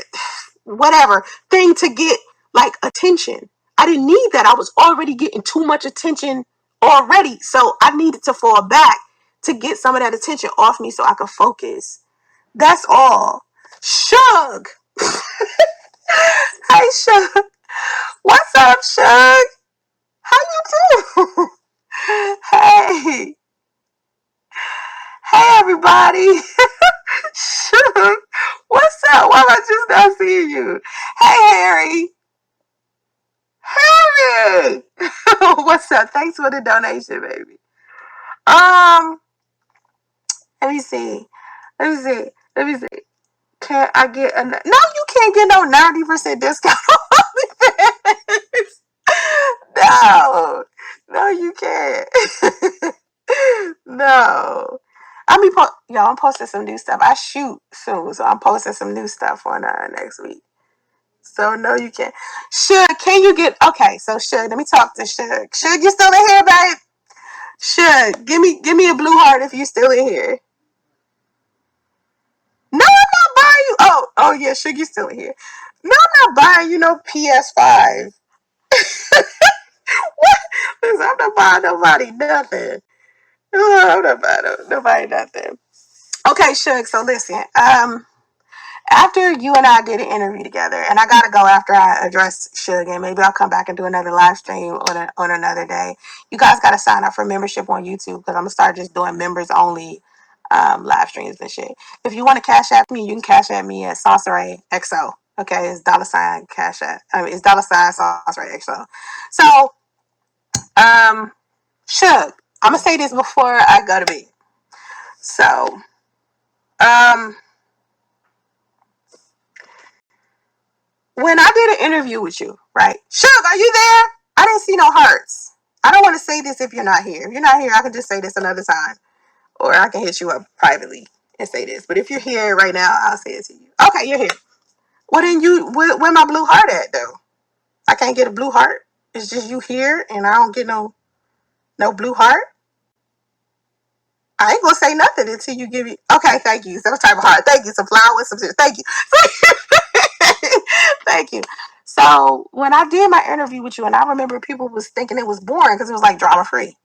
Speaker 2: whatever thing to get like attention. I didn't need that. I was already getting too much attention already. So I needed to fall back to get some of that attention off me so I could focus. That's all. Shug. Hey, Shug. What's up, Shug? How you do? Hey. Hey, everybody. Shug. What's up? Why am I just not seeing you? Hey, Harry. Harry. What's up? Thanks for the donation, baby. Let me see. Let me see. Let me see. Can I get a... No, you can't get no 90% discount on OnlyFans. No. No, you can't. No. I'm posting some new stuff. I shoot soon, so I'm posting some new stuff on next week. So no, you can't. Shug, can you get... Okay, so Shug, let me talk to Shug. Shug, you still in here, babe? Shug, give me a blue heart if you still in here. No, I'm not buying you. Oh yeah, Shug, you still in here. No, I'm not buying you no PS5. What? Listen, I'm not buying nobody nothing. I'm not buying nobody nothing. Okay, Shug, so listen. After you and I did an interview together, and I gotta go after I address Suge, and maybe I'll come back and do another live stream on another day. You guys gotta sign up for membership on YouTube because I'm gonna start just doing members only live streams and shit. If you want to cash at me, you can cash at me at SONCERAE XO. Okay, it's $ cash at. I mean, it's $ SONCERAE XO. So, um, Suge, I'm gonna say this before I go to bed. So, um, when I did an interview with you, right? Suge, are you there? I didn't see no hearts. I don't want to say this if you're not here. If you're not here, I can just say this another time. Or I can hit you up privately and say this. But if you're here right now, I'll say it to you. Okay, you're here. Well, then where my blue heart at, though? I can't get a blue heart. It's just you here, and I don't get no blue heart. I ain't gonna say nothing until you give me. Okay, thank you. Some type of heart. Thank you. Some flowers. Some. Thank you. Thank you. So when I did my interview with you, and I remember people was thinking it was boring because it was like drama free.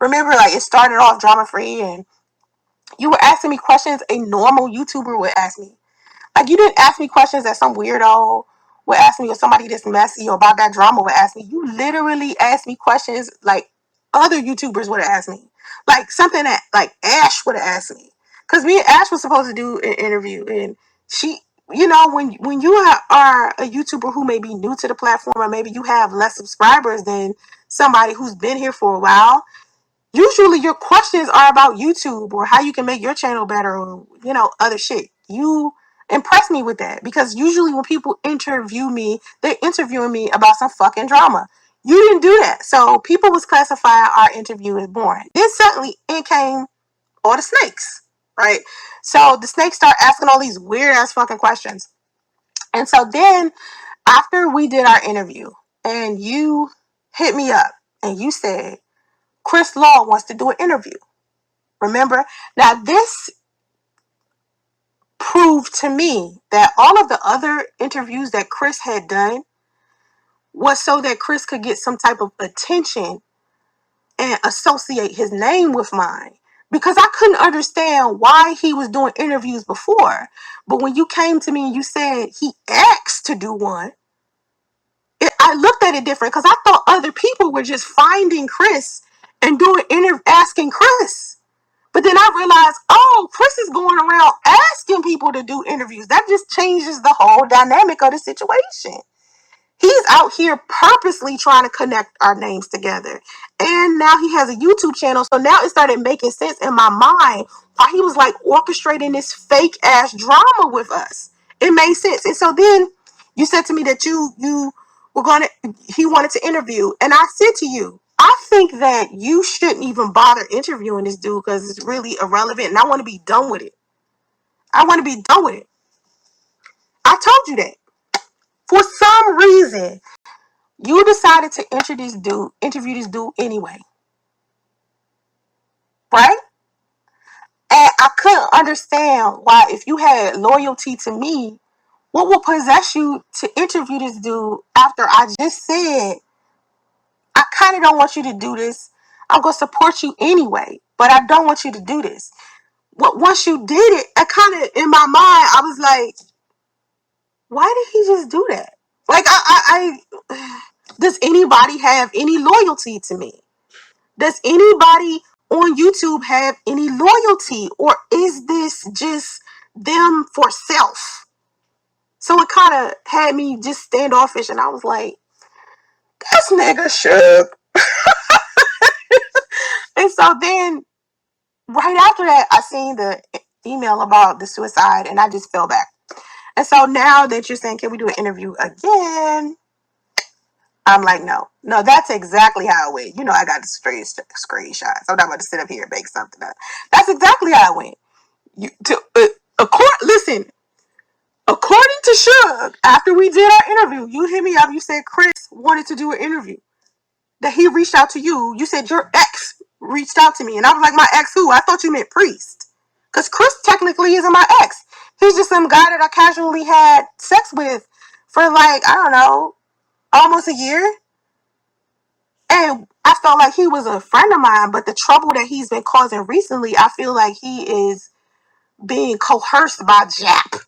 Speaker 2: Remember, like it started off drama free, and you were asking me questions a normal YouTuber would ask me. Like you didn't ask me questions that some weirdo would ask me, or somebody that's messy or about that drama would ask me. You literally asked me questions like other YouTubers would have asked me, like something that like Ash would have asked me. Cause me and Ash was supposed to do an interview, and she, when you are a YouTuber who may be new to the platform, or maybe you have less subscribers than somebody who's been here for a while, usually your questions are about YouTube or how you can make your channel better or, other shit. You impress me with that because usually when people interview me, they're interviewing me about some fucking drama. You didn't do that. So people was classifying our interview as boring. Then suddenly in came all the snakes, right? So the snakes start asking all these weird ass fucking questions. And so then after we did our interview and you hit me up and you said, Chris Law wants to do an interview. Remember? Now, this proved to me that all of the other interviews that Chris had done was so that Chris could get some type of attention and associate his name with mine. Because I couldn't understand why he was doing interviews before. But when you came to me and you said he asked to do one, I looked at it different because I thought other people were just finding Chris and asking Chris. But then I realized, oh, Chris is going around asking people to do interviews. That just changes the whole dynamic of the situation. He's out here purposely trying to connect our names together. And now he has a YouTube channel. So now it started making sense in my mind why he was like orchestrating this fake ass drama with us. It made sense. And so then you said to me that he wanted to interview. And I said to you, I think that you shouldn't even bother interviewing this dude because it's really irrelevant. And I want to be done with it. I want to be done with it. I told you that. For some reason, you decided to interview this dude anyway. Right? And I couldn't understand why, if you had loyalty to me, what would possess you to interview this dude after I just said, I kind of don't want you to do this. I'm going to support you anyway, but I don't want you to do this. Once you did it, I kind of, in my mind, I was like, why did he just do that? Like, does anybody have any loyalty to me? Does anybody on YouTube have any loyalty, or is this just them for self? So it kind of had me just standoffish, and I was like, this nigga shook. And so then, right after that, I seen the email about the suicide, and I just fell back. And so now that you're saying, can we do an interview again? I'm like, no, that's exactly how it went. I got the straight screenshots. I'm not about to sit up here and make something up. That's exactly how it went. Listen, according to Suge, after we did our interview, you hit me up. You said Chris wanted to do an interview. That he reached out to you. You said your ex reached out to me, and I was like, my ex who? I thought you meant Priest, because Chris technically isn't my ex. He's just some guy that I casually had sex with for like, I don't know, almost a year. And I felt like he was a friend of mine, but the trouble that he's been causing recently, I feel like he is being coerced by Jap.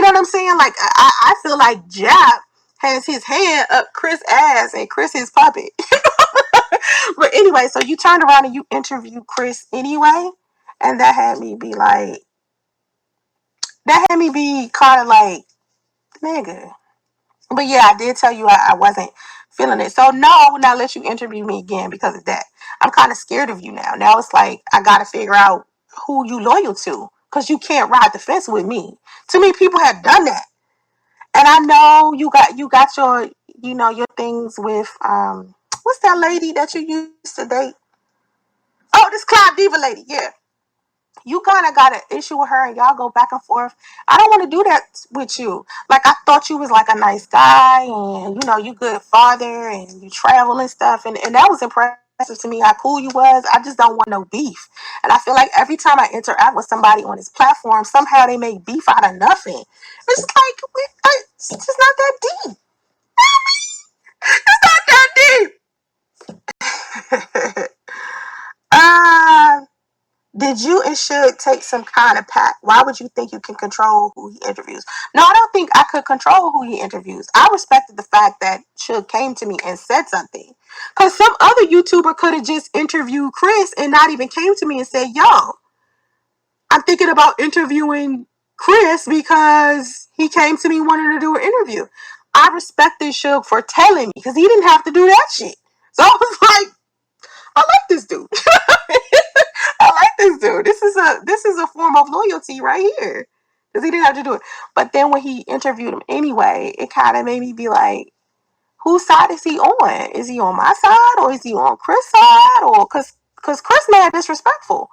Speaker 2: You know what I'm saying? Like I feel like Jap has his hand up Chris' ass and Chris his puppet. But anyway, so you turned around and you interviewed Chris anyway, and that had me be kind of like, nigga. But yeah, I did tell you I wasn't feeling it. So no, I would not let you interview me again because of that. I'm kind of scared of you now. Now it's like I gotta figure out who you loyal to, because you can't ride the fence with me. Too many people have done that, and I know you got your things with what's that lady that you used to date? Oh, this Cloud Diva lady, yeah. You kind of got an issue with her and y'all go back and forth. I don't want to do that with you. Like, I thought you was like a nice guy, and you good father, and you travel and stuff, and that was impressive to me how cool you was. I just don't want no beef. And I feel like every time I interact with somebody on this platform, somehow they make beef out of nothing. It's like, it's just not that deep. It's not that deep. uh Did you and Suge take some kind of pact? Why would you think you can control who he interviews? No, I don't think I could control who he interviews. I respected the fact that Suge came to me and said something. Because some other YouTuber could have just interviewed Chris and not even came to me and said, yo, I'm thinking about interviewing Chris because he came to me wanting to do an interview. I respected Suge for telling me because he didn't have to do that shit. So I was like, I like this dude. I like this dude. This is a form of loyalty right here. Because he didn't have to do it. But then when he interviewed him anyway, it kind of made me be like, whose side is he on? Is he on my side or is he on Chris' side? Or because Chris mad disrespectful.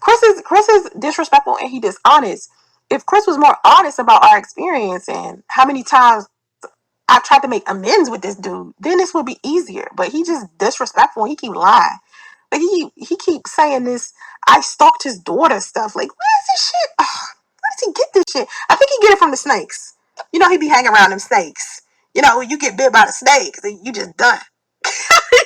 Speaker 2: Chris is disrespectful and he dishonest. If Chris was more honest about our experience and how many times I tried to make amends with this dude, then this would be easier. But he just disrespectful and he keep lying. Like he keeps saying this. I stalked his daughter stuff. Like, where's this shit? Where does he get this shit? I think he get it from the snakes. He be hanging around them snakes. When you get bit by the snake, you just done.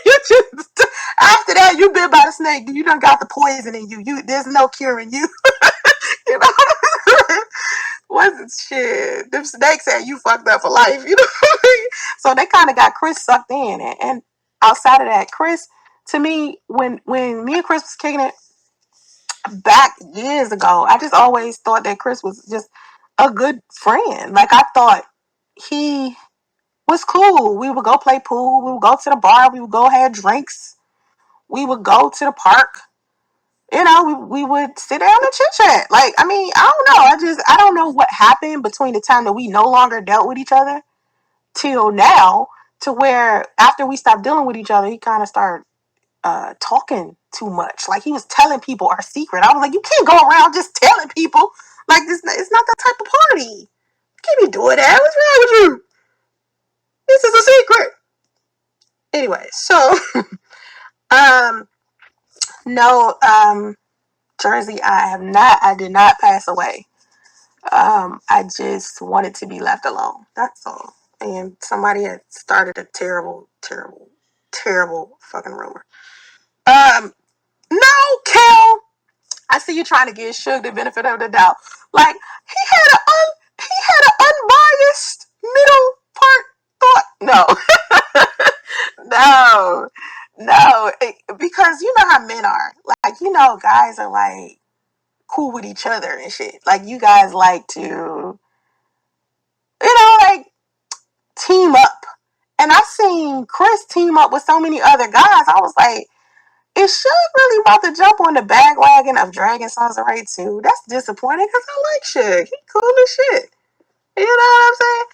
Speaker 2: you just After that, you bit by the snake. You done got the poison in you. There's no curing you. you know. What's shit? Them snakes had you fucked up for life. So they kind of got Chris sucked in, and outside of that, Chris, to me, when me and Chris was kicking it back years ago, I just always thought that Chris was just a good friend. Like, I thought he was cool. We would go play pool. We would go to the bar. We would go have drinks. We would go to the park. We would sit down and chit chat. Like, I mean, I don't know. I don't know what happened between the time that we no longer dealt with each other till now, to where after we stopped dealing with each other, he kind of started talking too much. Like, he was telling people our secret. I was like, you can't go around just telling people like this. It's not that type of party. You can't be doing that. What's wrong with you? This is a secret. Anyway, so um, no, Jersey, I did not pass away. I just wanted to be left alone. That's all. And somebody had started a terrible, terrible, terrible fucking rumor. No, Kel. I see you trying to give Suge the benefit of the doubt. Like, he had an unbiased middle part thought. No, no, because you know how men are. Like, guys are like cool with each other and shit. Like, you guys like to, like, team up. And I've seen Chris team up with so many other guys. I was like, is Suge really about to jump on the bandwagon of Dragon SONCERAE too? That's disappointing because I like Suge. He cool as shit. You know what I'm saying?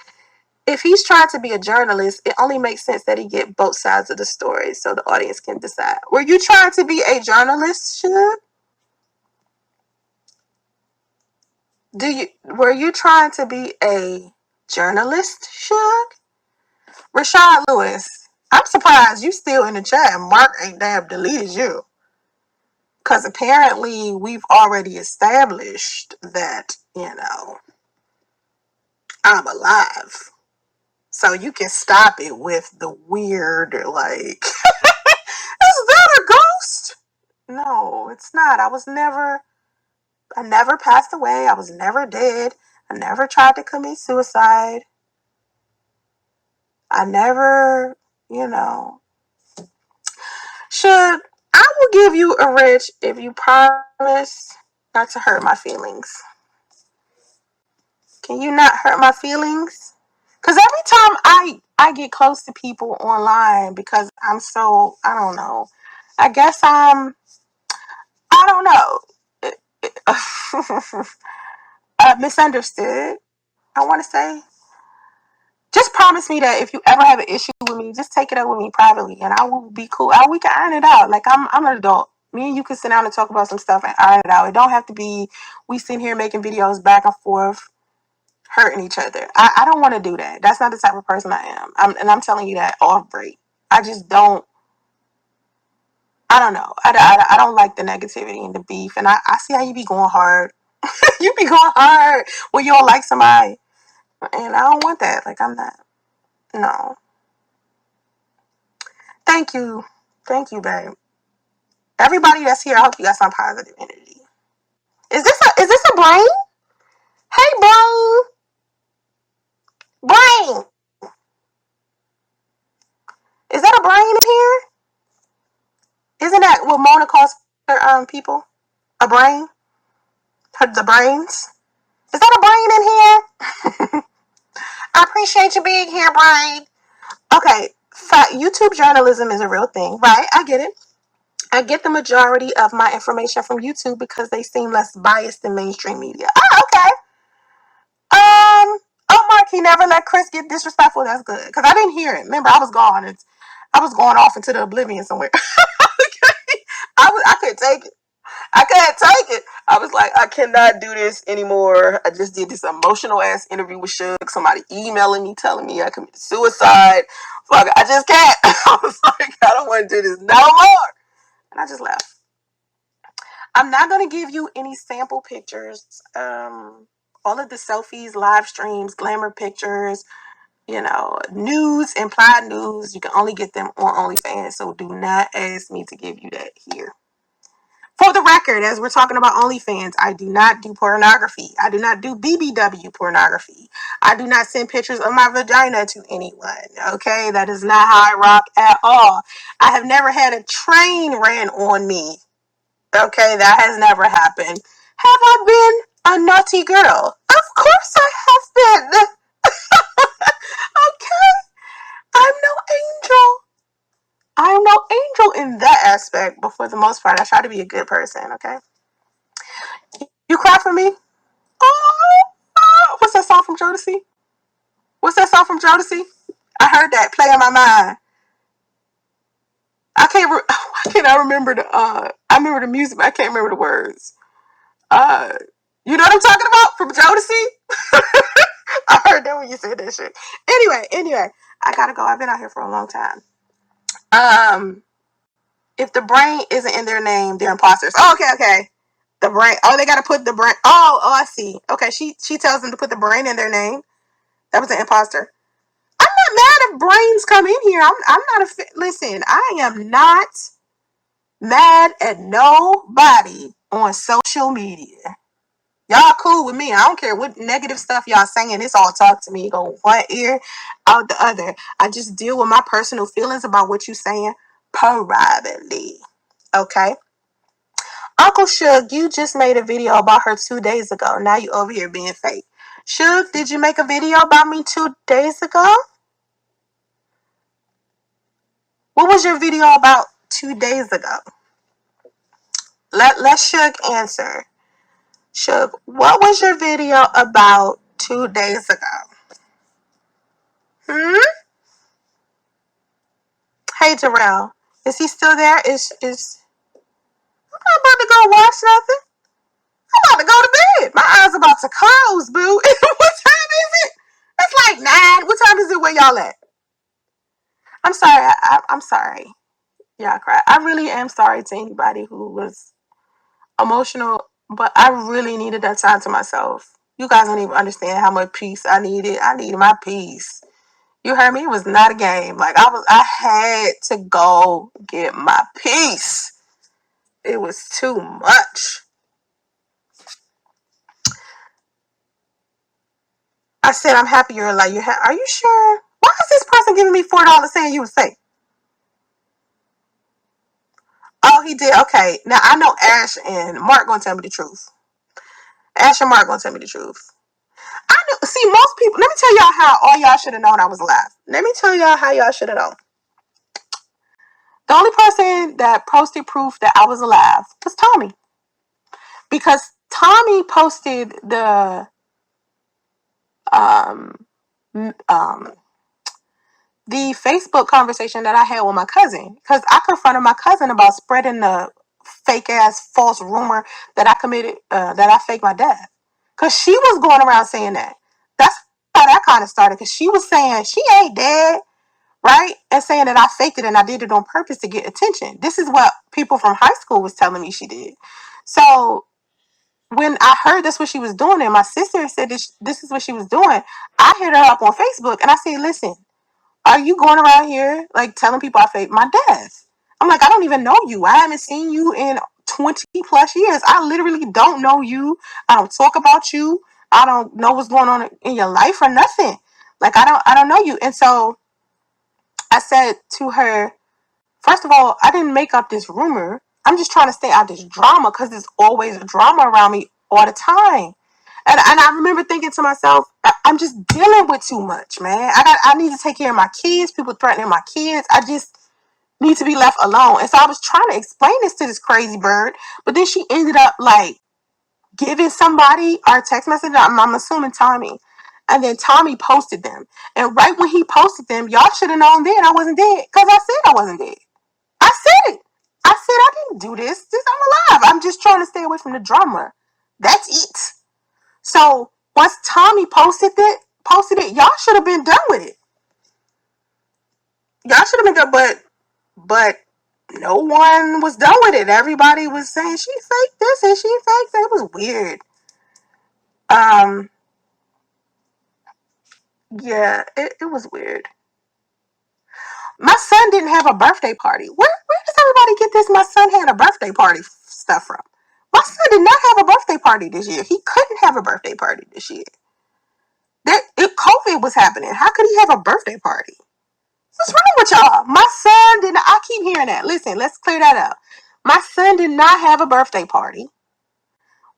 Speaker 2: If he's trying to be a journalist, it only makes sense that he get both sides of the story so the audience can decide. Were you trying to be a journalist, Suge? Were you trying to be a journalist, Suge? Rashad Lewis, I'm surprised you still in the chat and Mark ain't damn deleted you. Because apparently we've already established that, I'm alive. So you can stop it with the weird, like, is that a ghost? No, it's not. I never passed away. I was never dead. I never tried to commit suicide. I never, you know. Should I will give you a rich if you promise not to hurt my feelings. Can you not hurt my feelings? Because every time I get close to people online, because I'm so, I don't know. I guess I don't know. Misunderstood, I want to say. Just promise me that if you ever have an issue with me, just take it up with me privately, and I will be cool. We can iron it out. Like I'm an adult. Me and you can sit down and talk about some stuff and iron it out. It don't have to be we sitting here making videos back and forth, hurting each other. I don't want to do that. That's not the type of person I am. I'm telling you that off break. I just don't. I don't know. I don't like the negativity and the beef, and I see how you be going hard. You be going hard when you don't like somebody, and I don't want that. Like I'm not. No. Thank you. Thank you, babe. Everybody that's here, I hope you got some positive energy. Is this a brain? Hey, brain. Brain. Is that a brain in here? Isn't that what Mona calls her people? A brain? The brains? Is that a brain in here? I appreciate you being here, brain. Okay, YouTube journalism is a real thing, right? I get it. I get the majority of my information from YouTube because they seem less biased than mainstream media. Oh, okay. Oh, Mark, he never let Chris get disrespectful. That's good. Because I didn't hear it. Remember, I was gone. I was going off into the oblivion somewhere. Okay. I couldn't take it. I couldn't take it. I was like, I cannot do this anymore. I just did this emotional ass interview with Suge. Somebody emailing me, telling me I committed suicide. Fuck, I just can't. I was like, I don't want to do this no more. And I just left. I'm not going to give you any sample pictures. All of the selfies, live streams, glamour pictures, news, implied news, you can only get them on OnlyFans. So do not ask me to give you that here. For the record, as we're talking about OnlyFans, I do not do pornography. I do not do BBW pornography. I do not send pictures of my vagina to anyone. Okay, that is not how I rock at all. I have never had a train ran on me. Okay, that has never happened. Have I been a naughty girl? Of course I have been. Okay, I'm no angel. I'm no angel in that aspect, but for the most part, I try to be a good person, okay? You cry for me? Oh, what's that song from Jodeci? What's that song from Jodeci? I heard that play in my mind. I cannot remember I remember the music, but I can't remember the words. You know what I'm talking about from Jodeci? I heard that when you said that shit. Anyway, I gotta go. I've been out here for a long time. If the brain isn't in their name, they're imposters. Oh, okay. The brain. Oh, they gotta put the brain. Oh, I see. Okay, she tells them to put the brain in their name. That was an imposter. I'm not mad if brains come in here. I'm not listen. I am not mad at nobody on social media. Y'all cool with me. I don't care what negative stuff y'all saying. It's all talk to me. Go one ear, out the other. I just deal with my personal feelings about what you saying privately. Okay? Uncle Suge, you just made a video about her 2 days ago. Now you over here being fake. Suge, did you make a video about me 2 days ago? What was your video about 2 days ago? Let Suge answer. Suge, what was your video about 2 days ago? Hey, Jarrell. Is he still there? I'm not about to go watch nothing. I'm about to go to bed. My eyes about to close, boo. What time is it? It's like 9. What time is it where y'all at? I'm sorry. I'm sorry. Y'all cry. I really am sorry to anybody who was emotional, but I really needed that time to myself. You guys don't even understand how much peace I needed. I needed my peace. You heard me? It was not a game. Like I had to go get my peace. It was too much. I said, I'm happy you're alive. Are you sure? Why is this person giving me $4 saying you was fake? Oh, he did. Okay. Now I know Ash and Mark gonna tell me the truth. Ash and Mark gonna tell me the truth. I knew. See, most people. Let me tell y'all how all y'all should have known I was alive. Let me tell y'all how y'all should have known. The only person that posted proof that I was alive was Tommy, because Tommy posted um um the Facebook conversation that I had with my cousin, because I confronted my cousin about spreading the fake ass false rumor that that I faked my death, because she was going around saying that. That's how that kind of started, because she was saying she ain't dead, right? And saying that I faked it and I did it on purpose to get attention. This is what people from high school was telling me she did. So when I heard that's what she was doing, and my sister said this is what she was doing, I hit her up on Facebook and I said, listen, are you going around here like telling people I faked my death? I'm like, I don't even know you. I haven't seen you in 20 plus years. I literally don't know you. I don't talk about you. I don't know what's going on in your life or nothing. Like, I don't know you. And so I said to her, first of all, I didn't make up this rumor. I'm just trying to stay out of this drama, because there's always a drama around me all the time. And I remember thinking to myself, I'm just dealing with too much, man. I need to take care of my kids. People threatening my kids. I just need to be left alone. And so I was trying to explain this to this crazy bird, but then she ended up like giving somebody our text message. I'm assuming Tommy. And then Tommy posted them. And right when he posted them, y'all should have known then I wasn't dead, because I said I wasn't dead. I said it. I said I didn't do this. I'm alive. I'm just trying to stay away from the drama. That's it. So once Tommy posted it, y'all should have been done with it. Y'all should have been done, but no one was done with it. Everybody was saying she faked this and she faked that. It was weird. Um, yeah, it was weird. My son didn't have a birthday party. Where does everybody get this? My son had a birthday party stuff from. My son did not have a birthday party this year. He couldn't have a birthday party this year. COVID was happening. How could he have a birthday party? What's wrong with y'all? My son did not. I keep hearing that. Listen, let's clear that up. My son did not have a birthday party.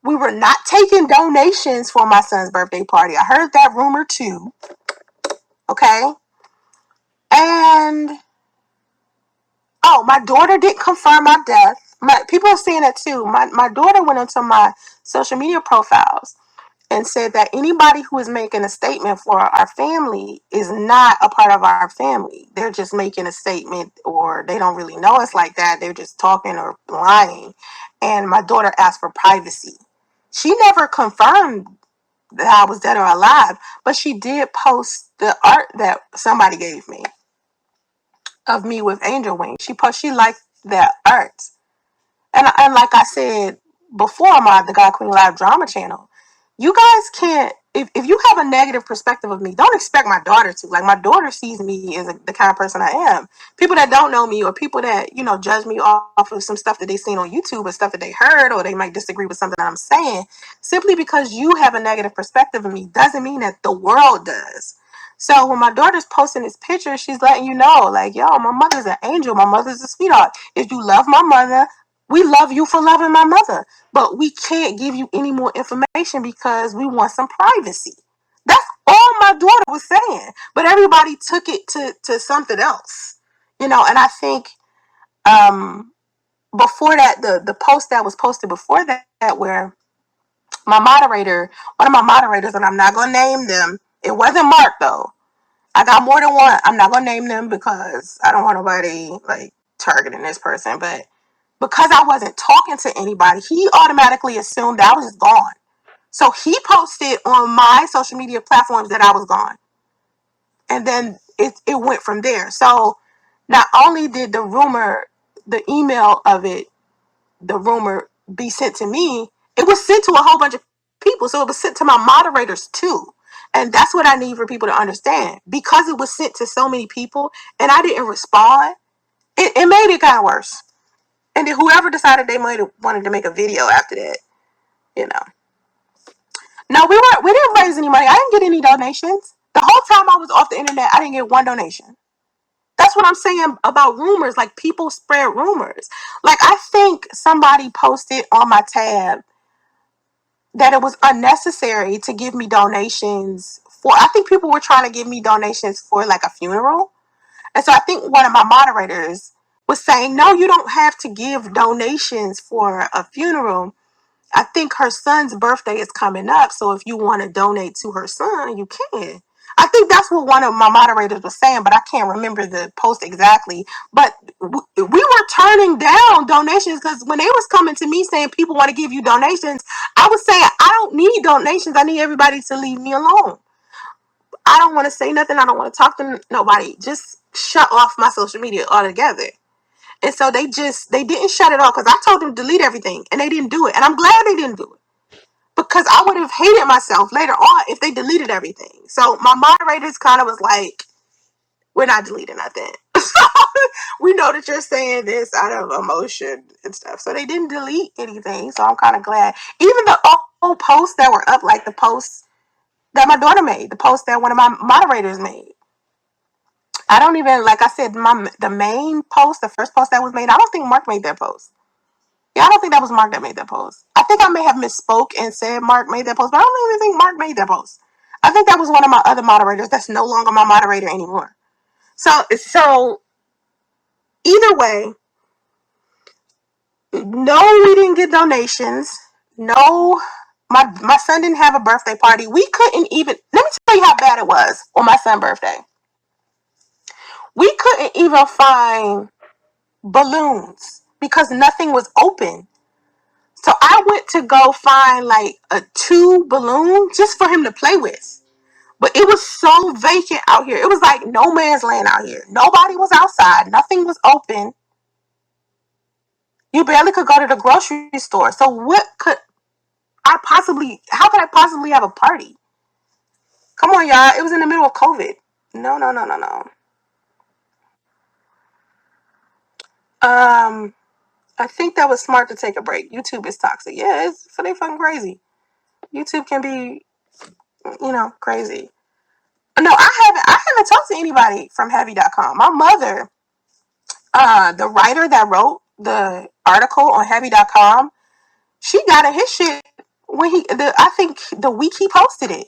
Speaker 2: We were not taking donations for my son's birthday party. I heard that rumor too. Okay. And oh, my daughter didn't confirm my death. People are saying that too. My daughter went into my social media profiles and said that anybody who is making a statement for our family is not a part of our family. They're just making a statement, or they don't really know us like that. They're just talking or lying. And my daughter asked for privacy. She never confirmed that I was dead or alive, but she did post the art that somebody gave me of me with angel wings. She liked that art. And like I said before on the God Queen Live Drama channel, you guys can't, if you have a negative perspective of me, don't expect my daughter to. Like, my daughter sees me as the kind of person I am. People that don't know me, or people that, judge me off of some stuff that they seen on YouTube or stuff that they heard, or they might disagree with something that I'm saying, simply because you have a negative perspective of me doesn't mean that the world does. So when my daughter's posting this picture, she's letting you know, like, yo, my mother's an angel. My mother's a sweetheart. If you love my mother, we love you for loving my mother, but we can't give you any more information because we want some privacy. That's all my daughter was saying. But everybody took it to something else. And I think before that, the post that was posted before that, where my moderator, one of my moderators, and I'm not going to name them, it wasn't Mark though. I got more than one. I'm not going to name them because I don't want nobody like targeting this person, but because I wasn't talking to anybody, he automatically assumed I was gone. So he posted on my social media platforms that I was gone. And then it went from there. So not only did the email of it, the rumor be sent to me, it was sent to a whole bunch of people. So it was sent to my moderators too. And that's what I need for people to understand. Because it was sent to so many people and I didn't respond, it made it kind of worse. And then whoever decided they might have wanted to make a video after that, you know. No, we didn't raise any money. I didn't get any donations. The whole time I was off the internet, I didn't get one donation. That's what I'm saying about rumors. Like, people spread rumors. Like, I think somebody posted on my tab that it was unnecessary to give me donations for, I think people were trying to give me donations for like a funeral. And so I think one of my moderators was saying, no, you don't have to give donations for a funeral. I think her son's birthday is coming up, so if you want to donate to her son, you can. I think that's what one of my moderators was saying, but I can't remember the post exactly. But we were turning down donations because when they was coming to me saying people want to give you donations, I was saying I don't need donations. I need everybody to leave me alone. I don't want to say nothing. I don't want to talk to nobody. Just shut off my social media altogether. And so they didn't shut it off because I told them to delete everything and they didn't do it. And I'm glad they didn't do it because I would have hated myself later on if they deleted everything. So my moderators kind of was like, we're not deleting nothing. We know that you're saying this out of emotion and stuff. So they didn't delete anything. So I'm kind of glad. Even the old posts that were up, like the posts that my daughter made, the post that one of my moderators made. I don't even, like I said, the main post, the first post that was made, I don't think Mark made that post. Yeah, I don't think that was Mark that made that post. I think I may have misspoke and said Mark made that post, but I don't even think Mark made that post. I think that was one of my other moderators that's no longer my moderator anymore. So either way, no, we didn't get donations. No, my son didn't have a birthday party. We couldn't even, let me tell you how bad it was on my son's birthday. We couldn't even find balloons because nothing was open. So I went to go find like a 2 balloon just for him to play with. But it was so vacant out here. It was like no man's land out here. Nobody was outside. Nothing was open. You barely could go to the grocery store. So how could I possibly have a party? Come on, y'all. It was in the middle of COVID. No, no, no, no, no. I think that was smart to take a break. YouTube is toxic. Yeah, it's pretty fucking crazy. YouTube can be, crazy. No, I haven't talked to anybody from heavy.com. My mother, the writer that wrote the article on heavy.com, she got in his shit when I think the week he posted it.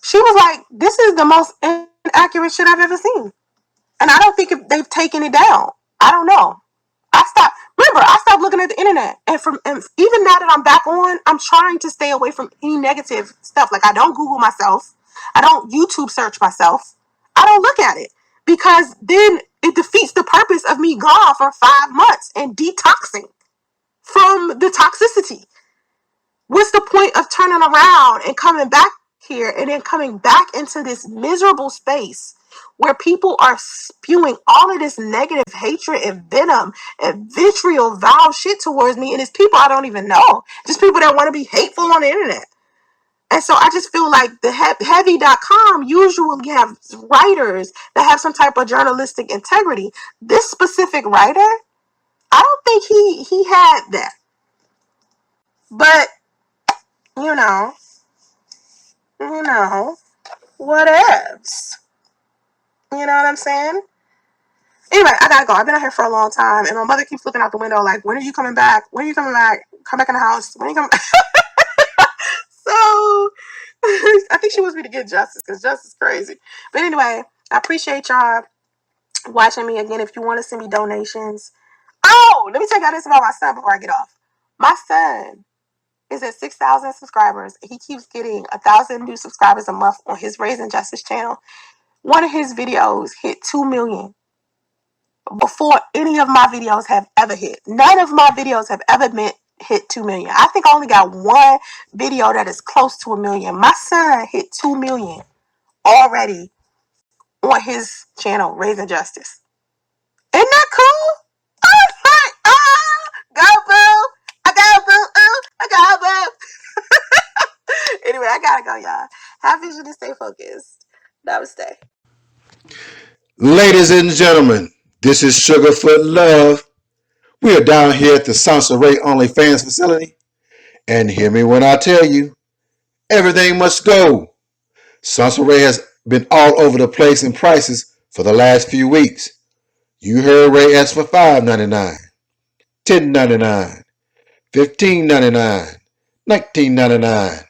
Speaker 2: She was like, this is the most inaccurate shit I've ever seen. And I don't think they've taken it down. I don't know. I stopped looking at the internet. And even now that I'm back on, I'm trying to stay away from any negative stuff. Like, I don't Google myself. I don't YouTube search myself. I don't look at it because then it defeats the purpose of me gone for 5 months and detoxing from the toxicity. What's the point of turning around and coming back here and then coming back into this miserable space where people are spewing all of this negative hatred and venom and vitriol, vile shit towards me, and it's people I don't even know. Just people that want to be hateful on the internet. And so I just feel like the heavy.com usually have writers that have some type of journalistic integrity. This specific writer, I don't think he had that. But, you know, whatevs. You know what I'm saying? Anyway, I gotta go. I've been out here for a long time, and my mother keeps looking out the window like, when are you coming back? When are you coming back? Come back in the house. When are you coming back? So, I think she wants me to get justice, because justice is crazy. But anyway, I appreciate y'all watching me. Again, if you want to send me donations. Oh, let me tell you this about my son before I get off. My son is at 6,000 subscribers. He keeps getting 1,000 new subscribers a month on his Raising Justice channel. One of his videos hit 2 million before any of my videos have ever hit. None of my videos have ever hit 2 million. I think I only got one video that is close to 1 million. My son hit 2 million already on his channel, Raising Justice. Isn't that cool? I was like, go boo. I got boo. I got boo. Anyway, I gotta go, y'all. Have vision and stay focused. Namaste.
Speaker 1: Ladies and gentlemen, this is Sugarfoot Love. We are down here at the SONCERAE OnlyFans facility. And hear me when I tell you, Everything must go. SONCERAE has been all over the place in prices for the last few weeks. You heard Ray ask for $5.99, $10.99, $15.99, $19.99,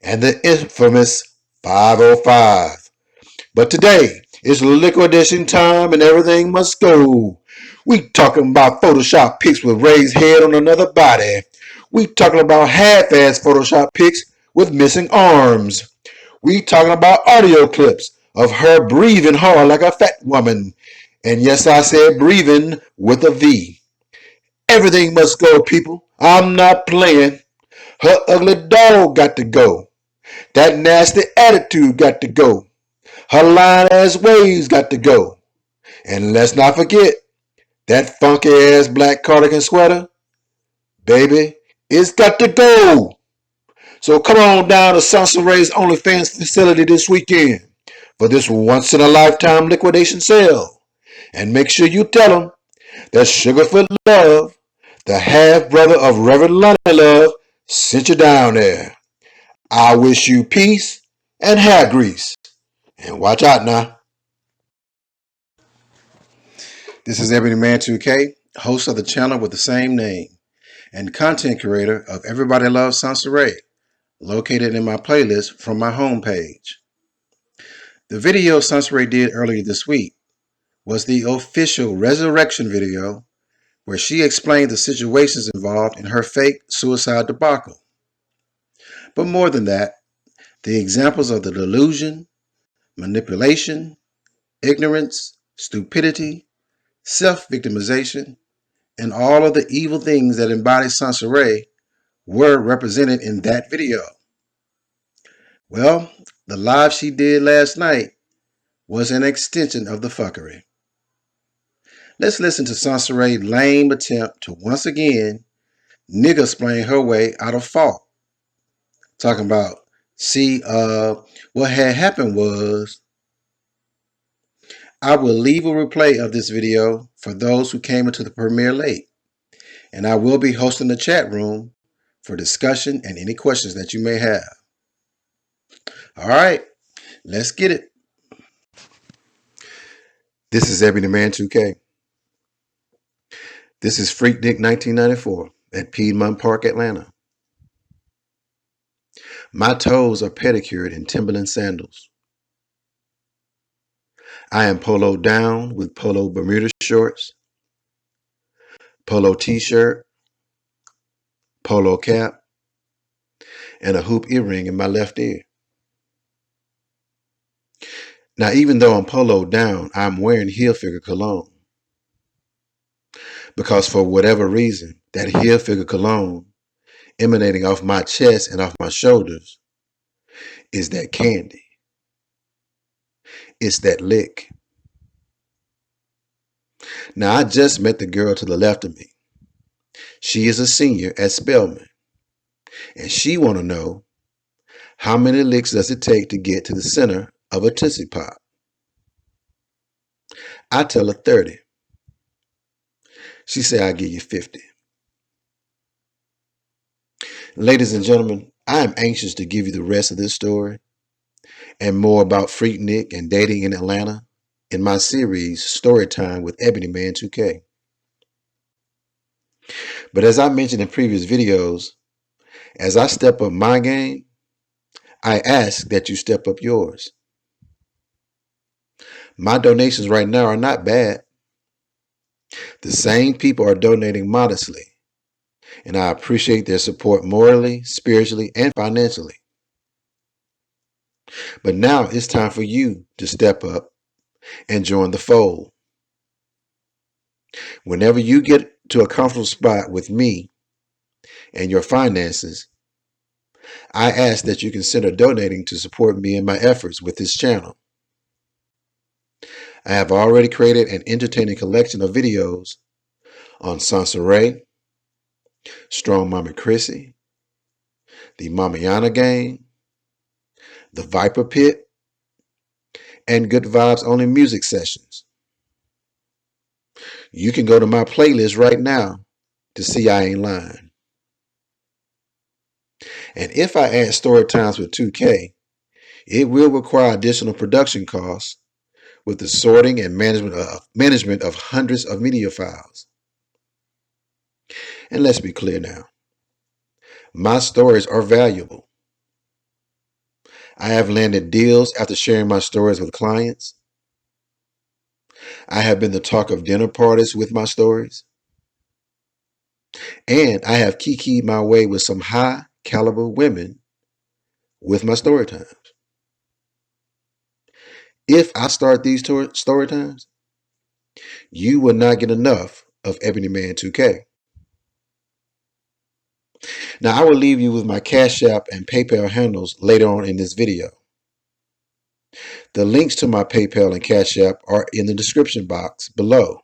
Speaker 1: and the infamous $5.05. But today is liquidation time and everything must go. We talking about Photoshop pics with Ray's head on another body. We talking about half-ass Photoshop pics with missing arms. We talking about audio clips of her breathing hard like a fat woman. And yes, I said breathing with a V. Everything must go, people. I'm not playing. Her ugly dog got to go. That nasty attitude got to go. Her lying ass ways got to go. And let's not forget that funky ass black cardigan sweater. Baby, it's got to go. So come on down to SONCERAE's OnlyFans facility this weekend for this once in a lifetime liquidation sale. And make sure you tell them that Sugarfoot Love, the half brother of Reverend Lonnie Love, sent you down there. I wish you peace and hair grease. And watch out now. This is Ebony Man 2K, host of the channel with the same name, and content creator of Everybody Loves SONCERAE, located in my playlist from my homepage. The video SONCERAE did earlier this week was the official resurrection video where she explained the situations involved in her fake suicide debacle. But more than that, the examples of the delusion, manipulation, ignorance, stupidity, self-victimization, and all of the evil things that embody SONCERAE were represented in that video. Well, the live she did last night was an extension of the fuckery. Let's listen to SONCERAE's lame attempt to once again nigga-splain her way out of fault. Talking about, what had happened was, I will leave a replay of this video for those who came into the premiere late, and I will be hosting the chat room for discussion and any questions that you may have. All right, let's get it. This is Ebony Man 2K. This is Freaknik 1994 at Piedmont Park, Atlanta. My toes are pedicured in Timberland sandals. I am poloed down with polo Bermuda shorts, polo t-shirt, polo cap, and a hoop earring in my left ear. Now, even though I'm poloed down, I'm wearing heel figure cologne. Because for whatever reason, that heel figure cologne emanating off my chest and off my shoulders is that candy. It's that lick. Now, I just met the girl to the left of me. She is a senior at Spelman, and she want to know how many licks does it take to get to the center of a Tootsie Pop. I tell her 30. She say I give you 50. Ladies and gentlemen, I am anxious to give you the rest of this story and more about Freaknik and dating in Atlanta in my series Storytime with Ebony Man 2K. But as I mentioned in previous videos, as I step up my game, I ask that you step up yours. My donations right now are not bad. The same people are donating modestly, and I appreciate their support morally, spiritually, and financially. But now it's time for you to step up and join the fold. Whenever you get to a comfortable spot with me and your finances, I ask that you consider donating to support me in my efforts with this channel. I have already created an entertaining collection of videos on SONCERAE, Strong Mama Chrissy, the Mamiana Gang, the Viper Pit, and Good Vibes Only music sessions. You can go to my playlist right now to see I ain't lying. And if I add story times with 2K, it will require additional production costs with the sorting and management of hundreds of media files. And let's be clear now. My stories are valuable. I have landed deals after sharing my stories with clients. I have been the talk of dinner parties with my stories. And I have kikied my way with some high caliber women with my story times. If I start these story times, you will not get enough of Ebony Man 2K. Now, I will leave you with my Cash App and PayPal handles later on in this video. The links to my PayPal and Cash App are in the description box below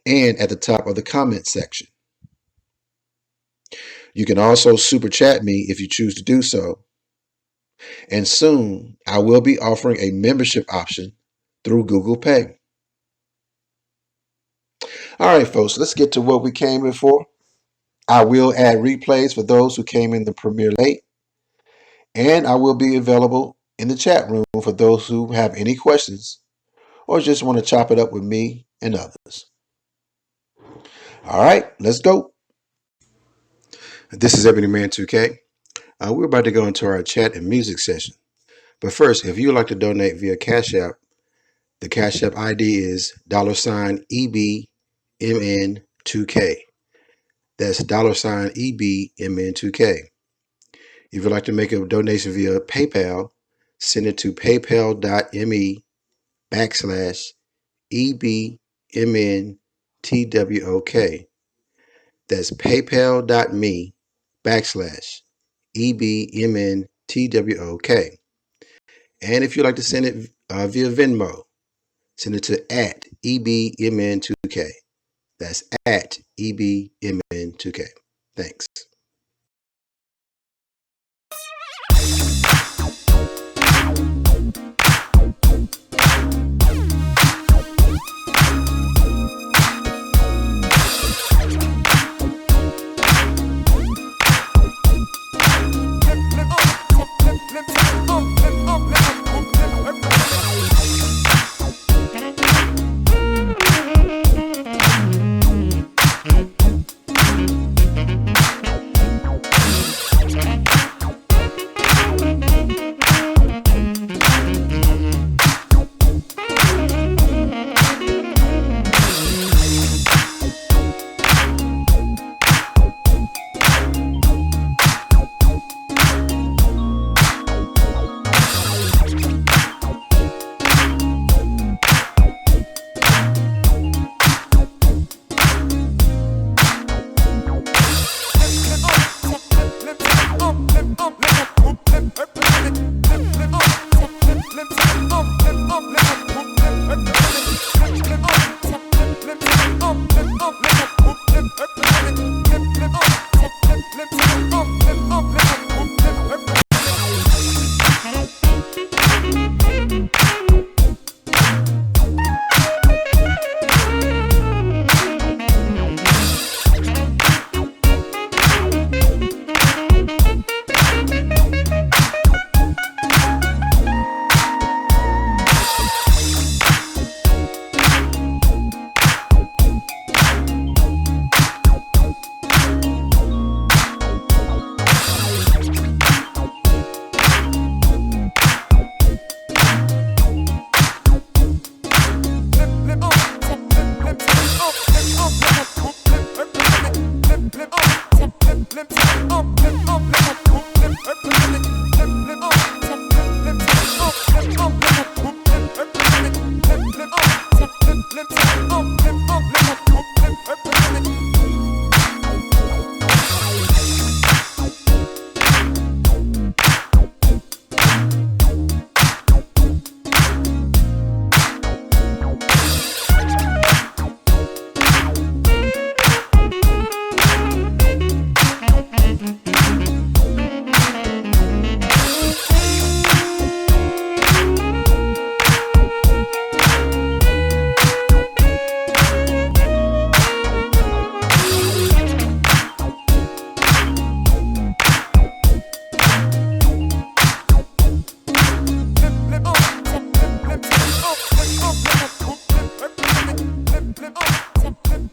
Speaker 1: and at the top of the comment section. You can also super chat me if you choose to do so. And soon, I will be offering a membership option through Google Pay. All right, folks, let's get to what we came in for. I will add replays for those who came in the premiere late. And I will be available in the chat room for those who have any questions or just want to chop it up with me and others. All right, let's go. This is Ebony Man 2K. We're about to go into our chat and music session. But first, if you would like to donate via Cash App, the Cash App ID is $EBMN2K. That's $EBMN2K. If you'd like to make a donation via PayPal, send it to paypal.me/EBMNTWOK. That's paypal.me/EBMNTWOK. And if you'd like to send it via Venmo, send it to @EBMN2K. That's @EBMN2K. Thanks.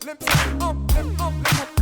Speaker 3: Limp, limp, limp, limp,